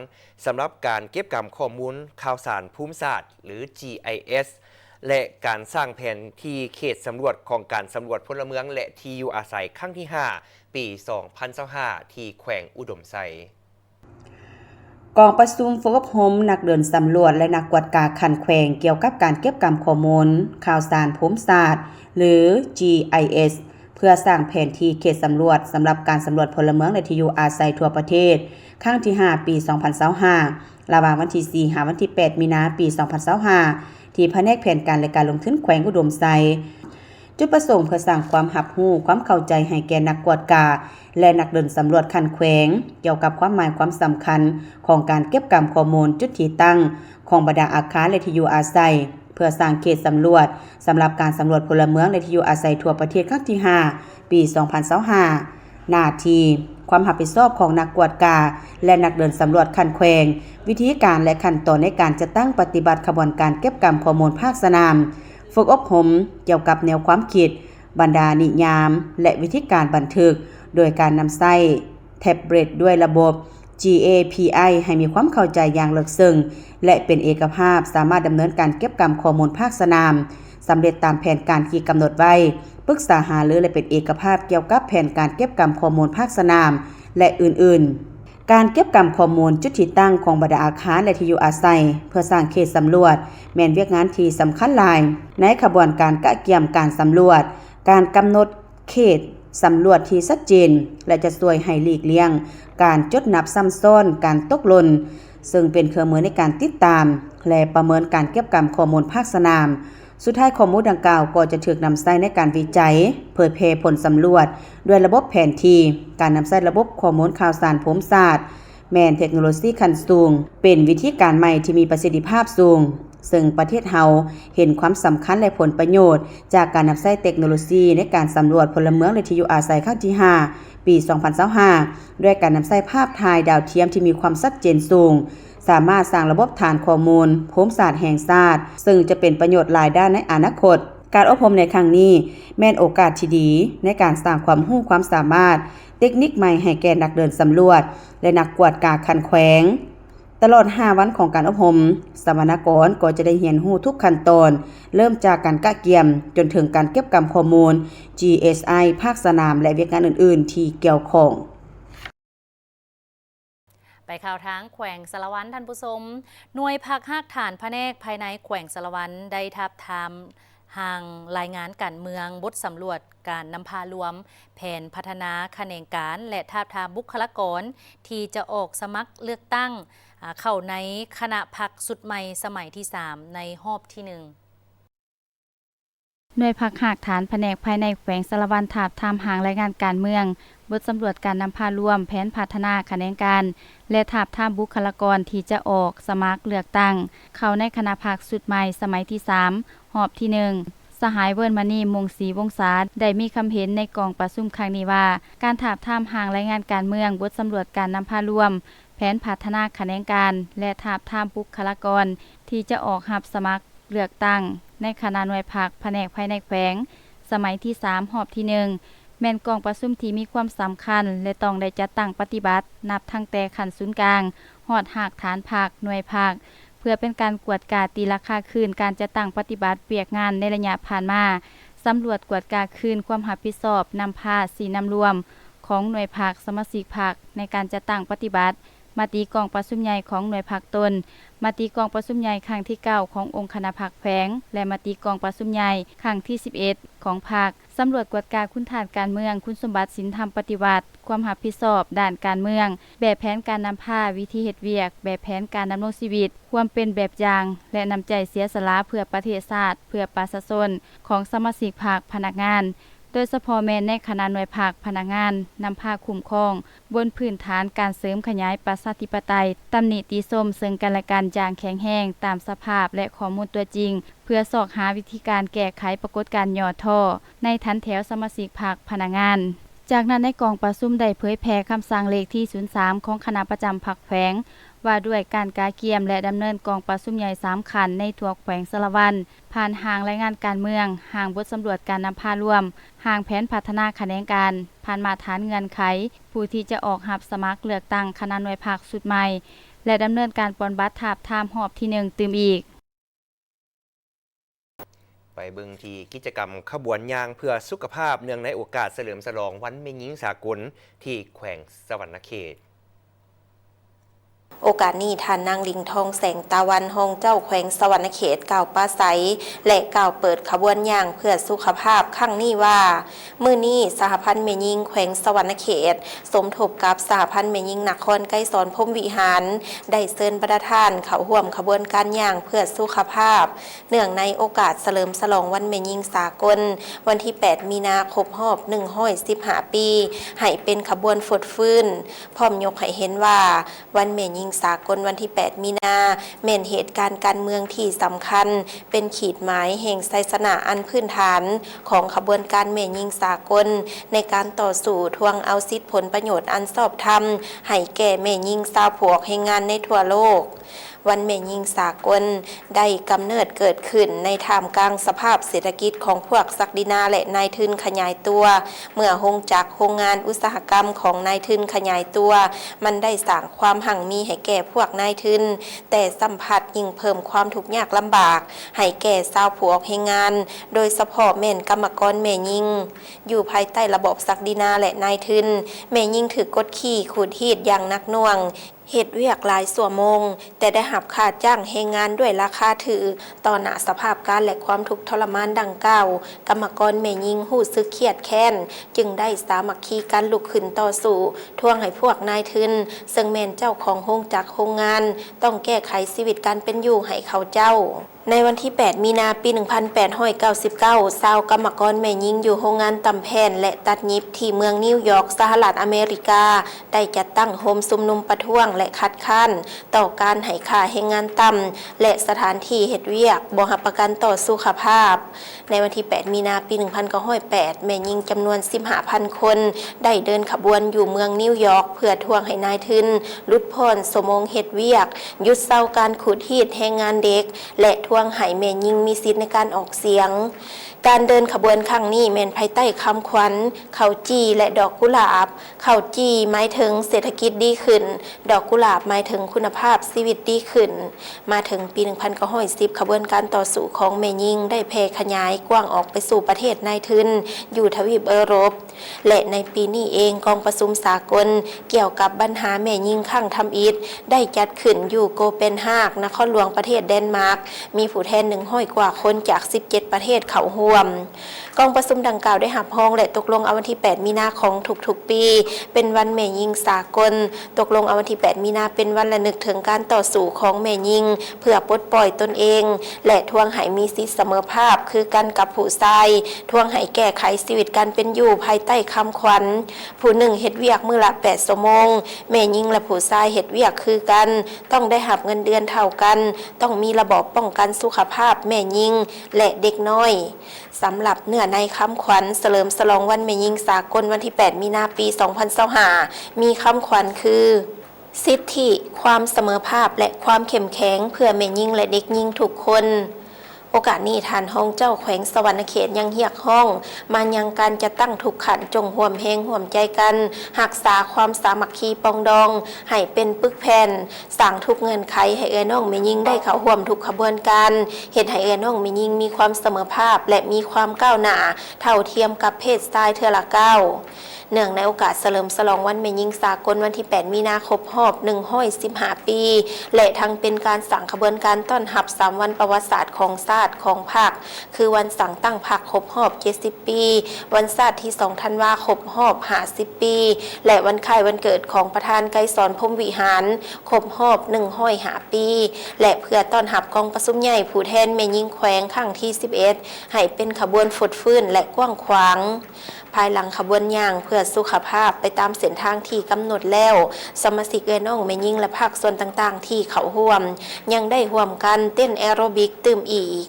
สำหรับการเก็บกำข้อมูลข่าวสารภูมิศาสตร์หรือ GIS และการสร้างแผนที่เขตสำรวจของการสำรวจพลเมืองและที่อยู่อาศัยครั้งที่ 5 ปี 2025 ที่แขวงอุดมไซกองประชุมฝึกอบรมนักเดินสำรวจและนักกวดกาขันแขวงเกี่ยวกับการเก็บกำข้อมูลข่าวสารภูมิศาสตร์หรือ GIS เพื่อสร้างแผนที่เขตสำรวจสำหรับการสำรวจพลเมืองและที่อยู่อาศัยทั่วประเทศครั้งที่ 5 ปี 2025 ระหว่างวันที่ 4 ถึงวันที่ 8 มีนาคม ปี 2025 ที่แผนกแผนการและการลงทุนแขวงอุดมไซจุดประสงค์เพื่อสร้างความรับรู้ความเข้าใจให้แก่นักกวดกาและนักเดินสำรวจคันแขวงเกี่ยวกับความหมายความสำคัญของการเก็บกำข้อมูลจุดที่ตั้งของบรรดาอาคารและที่อยู่อาศัยเพื่อสร้างเขตสำรวจสำหรับการสำรวจพลเมืองและที่อยู่อาศัยทั่วประเทศครั้งที่ 5 ปี 2025 หน้าที่ความรับผิดชอบของนักกวดกาและนักเดินสำรวจคันแขวงวิธีการและขั้นตอนในการจัดตั้งปฏิบัติขบวนการเก็บกำข้อมูลภาคสนามฝึกอบรมเกี่ยวกับแนวความคิดบรรดานิยามและวิธีการบันทึกโดยการนำใช้แท็บเล็ตด้วยระบบ GAPI ให้มีความเข้าใจอย่างลึกซึ้งและเป็นเอกภาพสามารถดำเนินการเก็บกำข้อมูลภาคสนามสำเร็จตามแผนการที่กำหนดไว้ปรึกษาหารือและเป็นเอกภาพเกี่ยวกับแผนการเก็บกำข้อมูลภาคสนามและอื่นๆการเก็บกำข้อมูลจุดที่ตั้งของบรรดาอาคารและที่อยู่อาศัยเพื่อสร้างเขตสำรวจแม่นเวียกงานที่สำคัญหลายในขบวนการกะเกี่ยมการสำรวจการกำหนดเขตสำรวจที่ชัดเจนและจะช่วยให้หลีกเลี่ยงการจดนับซ้ำซ้อนการตกหล่นซึ่งเป็นเครื่องมือในการติดตามและประเมินการเก็บกำข้อมูลภาคสนามสุดท้ายข้อมูลดังกล่าวก็จะถูกนำใช้ในการวิจัยเผยแพร่ผลสำรวจด้วยระบบแผนที่การนำใช้ระบบข้อมูลข่าวสารภูมิศาสตร์แม่นเทคโนโลยีขั้นสูงเป็นวิธีการใหม่ที่มีประสิทธิภาพสูงซึ่งประเทศเฮาเห็นความสำคัญและผลประโยชน์จากการนำใช้เทคโนโลยีในการสำรวจพลเมืองและที่อยู่อาศัยครั้งที่ 5 ปี 2025 ด้วยการนำใช้ภาพถ่ายดาวเทียมที่มีความชัดเจนสูงสามารถสร้างระบบฐานข้อมูลภูมิศาสตร์แห่งชาติซึ่งจะเป็นประโยชน์หลายด้านในอนาคตการอบรมในครั้งนี้แม่นโอกาสที่ดีในการสร้างความรู้ความสามารถเทคนิคใหม่ให้แก่นักเดินสำรวจและนักกวดกาคันแขวง ตลอด5วันของการอบรมสัมมนากรก็จะได้เรียนรู้ทุกขั้นตอนเริ่มจากการกะเกียมจนถึงการเก็บกำข้อมูล GSI ภาคสนามและเวียกงานอื่นๆที่เกี่ยวข้องไปข่าวทางแขวงสารวัตรท่านผู้ชมหน่วยพักหักฐานพระแนกภายในแขวงสารวัตรได้ทับทามห่างรายงานการเมืองบทสำรวจการนำพารวมแผนพัฒนาคะแนนการและทับทามบุคลากรที่จะออกสมัครเลือกตั้งเข้าในคณะพรรคสุดใหม่สมัยที่ 3 ในรอบที่ 1หน่วยพักหักฐานแผนกภายในแขวงสารวัตรทาบทามหางรายงานการเมืองบทสำรวจการนำพารวมแผนพัฒนาคะแนนการและทาบทามบุคลากรที่จะออกสมัครเลือกตั้งเข้าในคณะพรรคสุดใหม่สมัยที่ 3 รอบที่ 1 สหายเวิร์นมณีมงศรีวงศาได้มีคำเห็นในกองประชุมครั้งนี้ว่าการทาบทามหางรายงานการเมืองบทสำรวจการนำพารวมแผนพัฒนาคะแนนการและทาบทามบุคลากรที่จะออกรับสมัครเลือกตั้งในคณะหน่วยพักแผนกภายในแขวงสมัยที่ 3 รอบที่ 1 แม่นกองประชุมที่มีความสำคัญและต้องได้จัดตั้งปฏิบัตินับทั้งแต่ขั้นศูนย์กลางฮอดหากฐานภาคหน่วยภาคเพื่อเป็นการกวดกาตีราคาคืนการจัดตั้งปฏิบัติเปียกงานในระยะผ่านมาสำรวจกวดกาคืนความรับผิดชอบนำพาสีนำรวมของหน่วยภาคสมาชิกภาคในการจัดตั้งปฏิบัติมติกองประชุมใหญ่ของหน่วยภาคตนมติกองประชุมใหญ่ครั้งที่ 9 ขององค์คณะภาคแขวงและมติกองประชุมใหญ่ครั้งที่ 11 ของภาคสำรวจกวดกาคุณฐานการเมืองคุณสมบัติศีลธรรมปฏิบัติความรับผิดชอบด้านการเมืองแบบแผนการนำพาวิธีเฮ็ดเวียกแบบแผนการดำรงชีวิตความเป็นแบบอย่างและนำใจเสียสละเพื่อประเทศชาติเพื่อประชาชนของสมาชิกภาคพนักงานโดยเฉพาะแม้ในคณะหน่วยภาคพนักงานนำพาคุ้มครองบนพื้นฐานการเสริมขยายประชาธิปไตยตำหนิติชมซึ่งกันและกันอย่างแข็งแรงตามสภาพและข้อมูลตัวจริงเพื่อสอกหาวิธีการแก้ไขปรากฏการณ์ย่อท่อในทันแถวสมาชิกภาคพนักงานจากนั้นในกองประชุมได้เผยแพร่คำสั่งเลขที่ 03 ของคณะประจำภาคแขวงว่าด้วยการกาเกียมและดำเนินกองประชุมใหญ่3ขันในทั่วแขวงสารวัตรผ่านหางรายงานการเมืองหางบทสำรวจการนำพารวมหางแผนพัฒนาคะแนนการผ่านมาตรฐานเงื่อนไขผู้ที่จะออกรับสมัครเลือกตั้งคณะหน่วยภาคสุดใหม่และดำเนินการปอนบัตรทาบทามรอบที่ 1ตื่มอีกไปเบิ่งที่กิจกรรมขบวนยางเพื่อสุขภาพเนื่องในโอกาสเฉลิมฉลองวันแม่หญิงสากลที่แขวงสวรรณเขตโอกาสนี้ท่านนางลิงทองแสงตะวันหงเจ้าแขวงสวรรณเขตกล่าวปราศัยและกล่าวเปิดขบวนย่างเพื่อสุขภาพครั้งนี้ว่ามื้อนี้สหพันธ์แม่หญิงแขวงสวรรณเขตสมทบกับสหพันธ์แม่หญิงนครไกรสอนพรหมวิหารได้เชิญประธานเข้าร่วมขบวนการย่างเพื่อสุขภาพเนื่องในโอกาสเฉลิมฉลองวันแม่หญิงสากลวันที่ 8 มีนาคมรอบ115 ปีให้เป็นขบวนฟดฟื้นพร้อมยกให้เห็นว่าวันแม่หญิงสากลวันที่ 8 มีนาแม่นเหตุการณ์การเมืองที่สำคัญเป็นขีดหมายแห่งไสยชนะอันพื้นฐานของขบวนการแม่หญิงสากลในการต่อสู้ทวงเอาสิทธิผลประโยชน์อันชอบธรรมให้แก่แม่หญิงชาวพวกแห่งงานในทั่วโลกวันแม่หญิงสากลได้กำเนิดเกิดขึ้นในท่ามกลางสภาพเศรษฐกิจของพวกศักดินาและนายทุนขยายตัวเมื่อโรงงานอุตสาหกรรมของนายทุนขยายตัวมันได้สร้างความหั่งมีให้แก่พวกนายทุนแต่สัมผัสยิ่งเพิ่มความทุกข์ยากลำบากให้แก่ชาวพวกแห่งงานโดยเฉพาะแม่นกรรมกรแม่หญิงอยู่ภายใต้ระบบศักดินาและนายทุนแม่หญิงถือกดขี่ขูดรีดอย่างหนักหน่วงเฮ็ดเวียกหลายชั่วโมงแต่ได้หับค่าจ้างแรงงานด้วยราคาถือต่อหน้าสภาพการและความทุกข์ทรมานดังกล่าวกรรมกรแม่หญิงรู้สึกเครียดแค้นจึงได้สามัคคีกันลุกขึ้นต่อสู้ทวงให้พวกนายทุนซึ่งแม่นเจ้าของโรงจักรโรงงานต้องแก้ไขชีวิตการเป็นอยู่ให้เขาเจ้าในวันที่ 8 มีนาปี 1899 ชาวกรรมกรแม่หญิงอยู่โรงงานตำแผ่นและตัดยิบที่เมืองนิวยอร์กสหรัฐอเมริกาได้จัดตั้งโฮมชุมนุมประท้วงและคัดค้านต่อการให้ค่าแรงงานต่ำและสถานที่เฮ็ดเวียกบ่รับประกันต่อสุขภาพในวันที่ 8 มีนาปี 1908 แม่หญิงจำนวน 15,000 คนได้เดินขบวนอยู่เมืองนิวยอร์กเพื่อทวงให้นายทุนลดผ่อนชั่วโมงเฮ็ดเวียกหยุดเซาการขูดรีดแรงงานเด็กและทวงให้แม่หญิงมีสิทธิ์ในการออกเสียง การเดินขบวนครั้งนี้แม่นภายใต้คำขวัญข้าวจีและดอกกุหลาบข้าวจีหมายถึงเศรษฐกิจดีขึ้นดอกกุหลาบหมายถึงคุณภาพชีวิตดีขึ้นมาถึงปี 1910 ขบวนการต่อสู้ของแม่ยิ่งได้แพร่ขยายกว้างออกไปสู่ประเทศนายทุนอยู่ทวีปยุโรปและในปีนี้เองกองประชุมสากลเกี่ยวกับปัญหาแม่ยิ่งข้างทำอิฐได้จัดขึ้นอยู่โกเปนฮากนครหลวงประเทศเดนมาร์กมีผู้แทน100 กว่าคนจาก 17 ประเทศเข้าร่วมกองประชุมดังกล่าวได้รับรองและตกลงเอาวันที่ 8 มีนาของทุกๆปีเป็นวันแม่ยิ่งสากลตกลงเอาวันที่ 8 มีนาเป็นวันระลึกถึงการต่อสู้ของแม่ยิ่งเพื่อปลดปล่อยตนเองและทวงให้มีสิทธิเสมอภาพคือกันกับผู้ชายทวงให้แก้ไขชีวิตการเป็นอยู่ภายใต้คำขวัญผู้หนึ่งเฮ็ดเวียกมื้อละ8 ชั่วโมงแม่ยิ่งและผู้ชายเฮ็ดเวียกคือกันต้องได้รับเงินเดือนเท่ากันต้องมีระบบป้องกันสุขภาพแม่ยิ่งและเด็กน้อยสำหรับเนื้อในคำขวัญเฉลิมฉลองวันแม่ยิ่งสากลวันที่ 8 มีนาปี 2025มีคำขวัญคือสิทธิความเสมอภาพและความเข้มแข็งเพื่อแม่ยิ่งและเด็กยิ่งทุกคนโอกาสนี้ท่านห้องเจ้าแขวงสวรรณเขตยังเรียกห้องมายังการจะตั้งทุกขันจงห่วมเพลงห่วมใจกันรักษาความสามัคคีปองดองให้เป็นปึกแผ่นสั่งทุกเงื่อนไขให้เอ๋น้องแม่ยิ่งได้เข้าร่วมทุกขบวนการเห็นให้เอ๋น้องแม่ยิ่งมีความเสมอภาพและมีความก้าวหน้าเท่าเทียมกับเพศชายเทื่อละก้าวเนื่องในโอกาสเฉลิมฉลองวันแม่ยิ่งสากลวันที่ 8 มีนาคมรอบ115 ปีและทั้งเป็นการสั่งขบวนการต้อนรับ3 วันประวัติศาสตร์ของชาติของพรรคคือวันสั่งตั้งพรรคครบรอบ70 ปีวันชาติที่2 ธันวาคมรอบ50 ปีและวันคล้ายวันเกิดของประธานไกรสอนพรหมวิหารครบรอบ105 ปีและเพื่อต้อนรับกองประชุมใหญ่ผู้แทนแม่ยิ่งแขวงครั้งที่ 11ให้เป็นขบวนฟดฟื้นและกว้างขวางภายหลังขบวนย่างเพื่อสุขภาพไปตามเส้นทางที่กำหนดแล้วสมาชิกเอ๋น้องแม่ยิ่งและภาคส่วนต่างๆที่เข้าร่วมยังได้ร่วมกันเต้นแอโรบิกตื่มอีก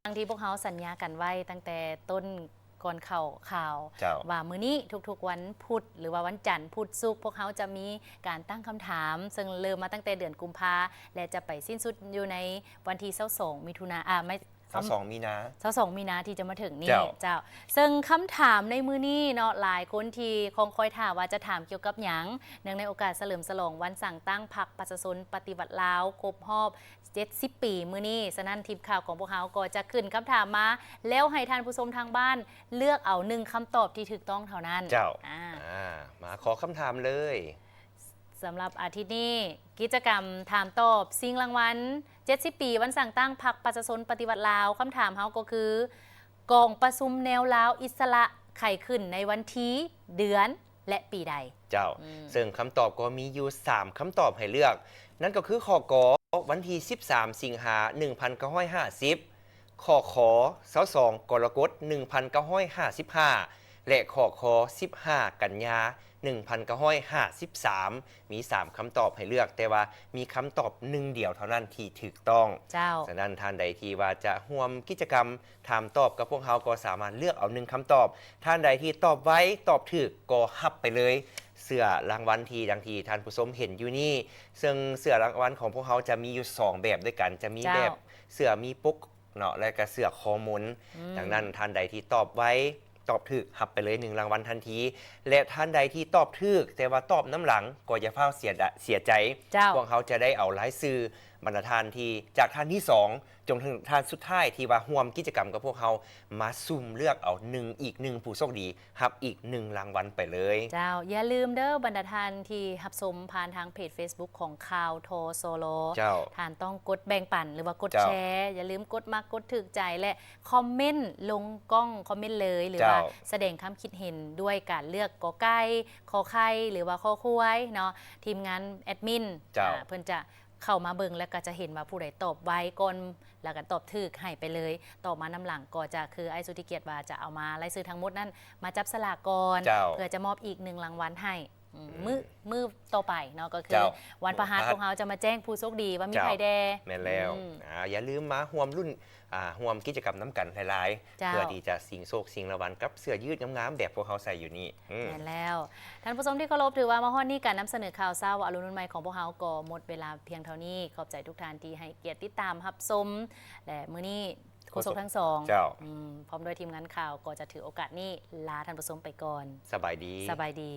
ทางที่พวกเขาสัญญากันไว้ตั้งแต่ต้นก่อนข่าวว่ามื้อนี้ทุกๆวันพุธหรือว่าวันจันทร์พุธศุกร์พวกเขาจะมีการตั้งคำถามซึ่งเริ่มมาตั้งแต่เดือนกุมภาและจะไปสิ้นสุดอยู่ในวันที่22 มิถุนาไม่22 มีนา22 มีนาที่จะมาถึงนี่เจ้าซึ่งคำถามในมื้อนี้เนาะหลายคนที่คงคอยถามว่าจะถามเกี่ยวกับหยังเนื่องในโอกาสเฉลิมฉลองวันสั่งตั้งพรรคประชาชนปฏิวัติลาวครบรอบ70 ปีมื้อนี้ฉะนั้นทีมข่าวของพวกเขาก็จะขึ้นคำถามมาแล้วให้ท่านผู้ชมทางบ้านเลือกเอา1คำตอบที่ถูกต้องเท่านั้นเจ้ามาขอคำถามเลยสำหรับอาทิตย์นี้กิจกรรมถามตอบชิงรางวัล70 ปีวันสั่งตั้งพรรคประชาชนปฏิวัติลาวคำถามเขาก็คือกองประชุมแนวลาวอิสระไขขึ้นในวันที่เดือนและปีใดเจ้าซึ่งคำตอบก็มีอยู่3คำตอบให้เลือกนั่นก็คือข้อกอวันที่13 สิงหา1950ข้อขอ22 กรกฎาคม1955และข้อคอ15 กันยา1953มี3คำตอบให้เลือกแต่ว่ามีคำตอบ1เดียวเท่านั้นที่ถูกต้องฉะนั้นท่านใดที่ว่าจะร่วมกิจกรรมถามตอบกับพวกเราก็สามารถเลือกเอา1คำตอบท่านใดที่ตอบไว้ตอบถูกก็รับไปเลยเสื้อรางวัลที่ดังที่ท่านผู้ชมเห็นอยู่นี่ซึ่งเสื้อรางวัลของพวกเขาจะมีอยู่2แบบด้วยกันจะมีแบบเสื้อมีปุ๊กเนาะและก็เสื้อคอมุนดังนั้นท่านใดที่ตอบไว้ตอบถูกหับไปเลย1รางวัลทันทีและท่านใดที่ตอบถูกแต่ว่าตอบน้ำหลังก็อย่าเฝ้าเสียใจพวกเขาจะได้เอารายชื่อบรรดาท่านที่จากท่านที่2จนถึงท่านสุดท้ายที่ว่าร่วมกิจกรรมกับพวกเขามาซุ่มเลือกเอาอีก1ผู้โชคดีรับอีก1รางวัลไปเลยเจ้าอย่าลืมเด้อบรรดาท่านที่รับชมผ่านทางเพจ Facebook ของข่าวโทโซโลท่านต้องกดแบ่งปันหรือว่ากดแชร์อย่าลืมกดมากดถึกใจและคอมเมนต์ลงกล้องคอมเมนต์เลยหรือว่าแสดงความคิดเห็นด้วยการเลือกกอไก่ขอไข่หรือว่าขอควายเนาะทีมงานแอดมินเพิ่นจะเข้ามาเบิ่งแล้วก็จะเห็นว่าผู้ใดตอบไว้ก่อนแล้วก็ตอบถูกให้ไปเลยตอบมาน้ำหลังก็จะคือไอ้สุธิเกียรติว่าจะเอามารายชื่อทั้งหมดนั้นมาจับสลากก่อนเพื่อจะมอบอีก1รางวัลให้ มือต่อไปเนาะก็คือ เจ้า วันพฤหัสพวกเราจะมาแจ้งผู้โชคดีว่ามีไผแด แม่นแล้วอย่าลืมมาห่วมรุ่นห่วมกิจกรรมน้ำกันหลายๆ เจ้า เพื่อที่จะสิงโชคสิงรางวัลกับเสื้อยืดงามๆแบบพวกเขาใส่อยู่นี่แม่นแล้วท่านผู้ชมที่เคารพถือว่ามาฮอดนี้การนำเสนอข่าวเช้าอรุณใหม่ของพวกเราก็หมดเวลาเพียงเท่านี้ขอบใจทุกท่านที่ให้เกียรติติดตามรับชมและมื้อนี้โฆษกทั้งสอง เจ้า พร้อมด้วยทีมงานข่าวก็จะถือโอกาสนี้ลาท่านผู้ชมไปก่อน สบายดี สบายดี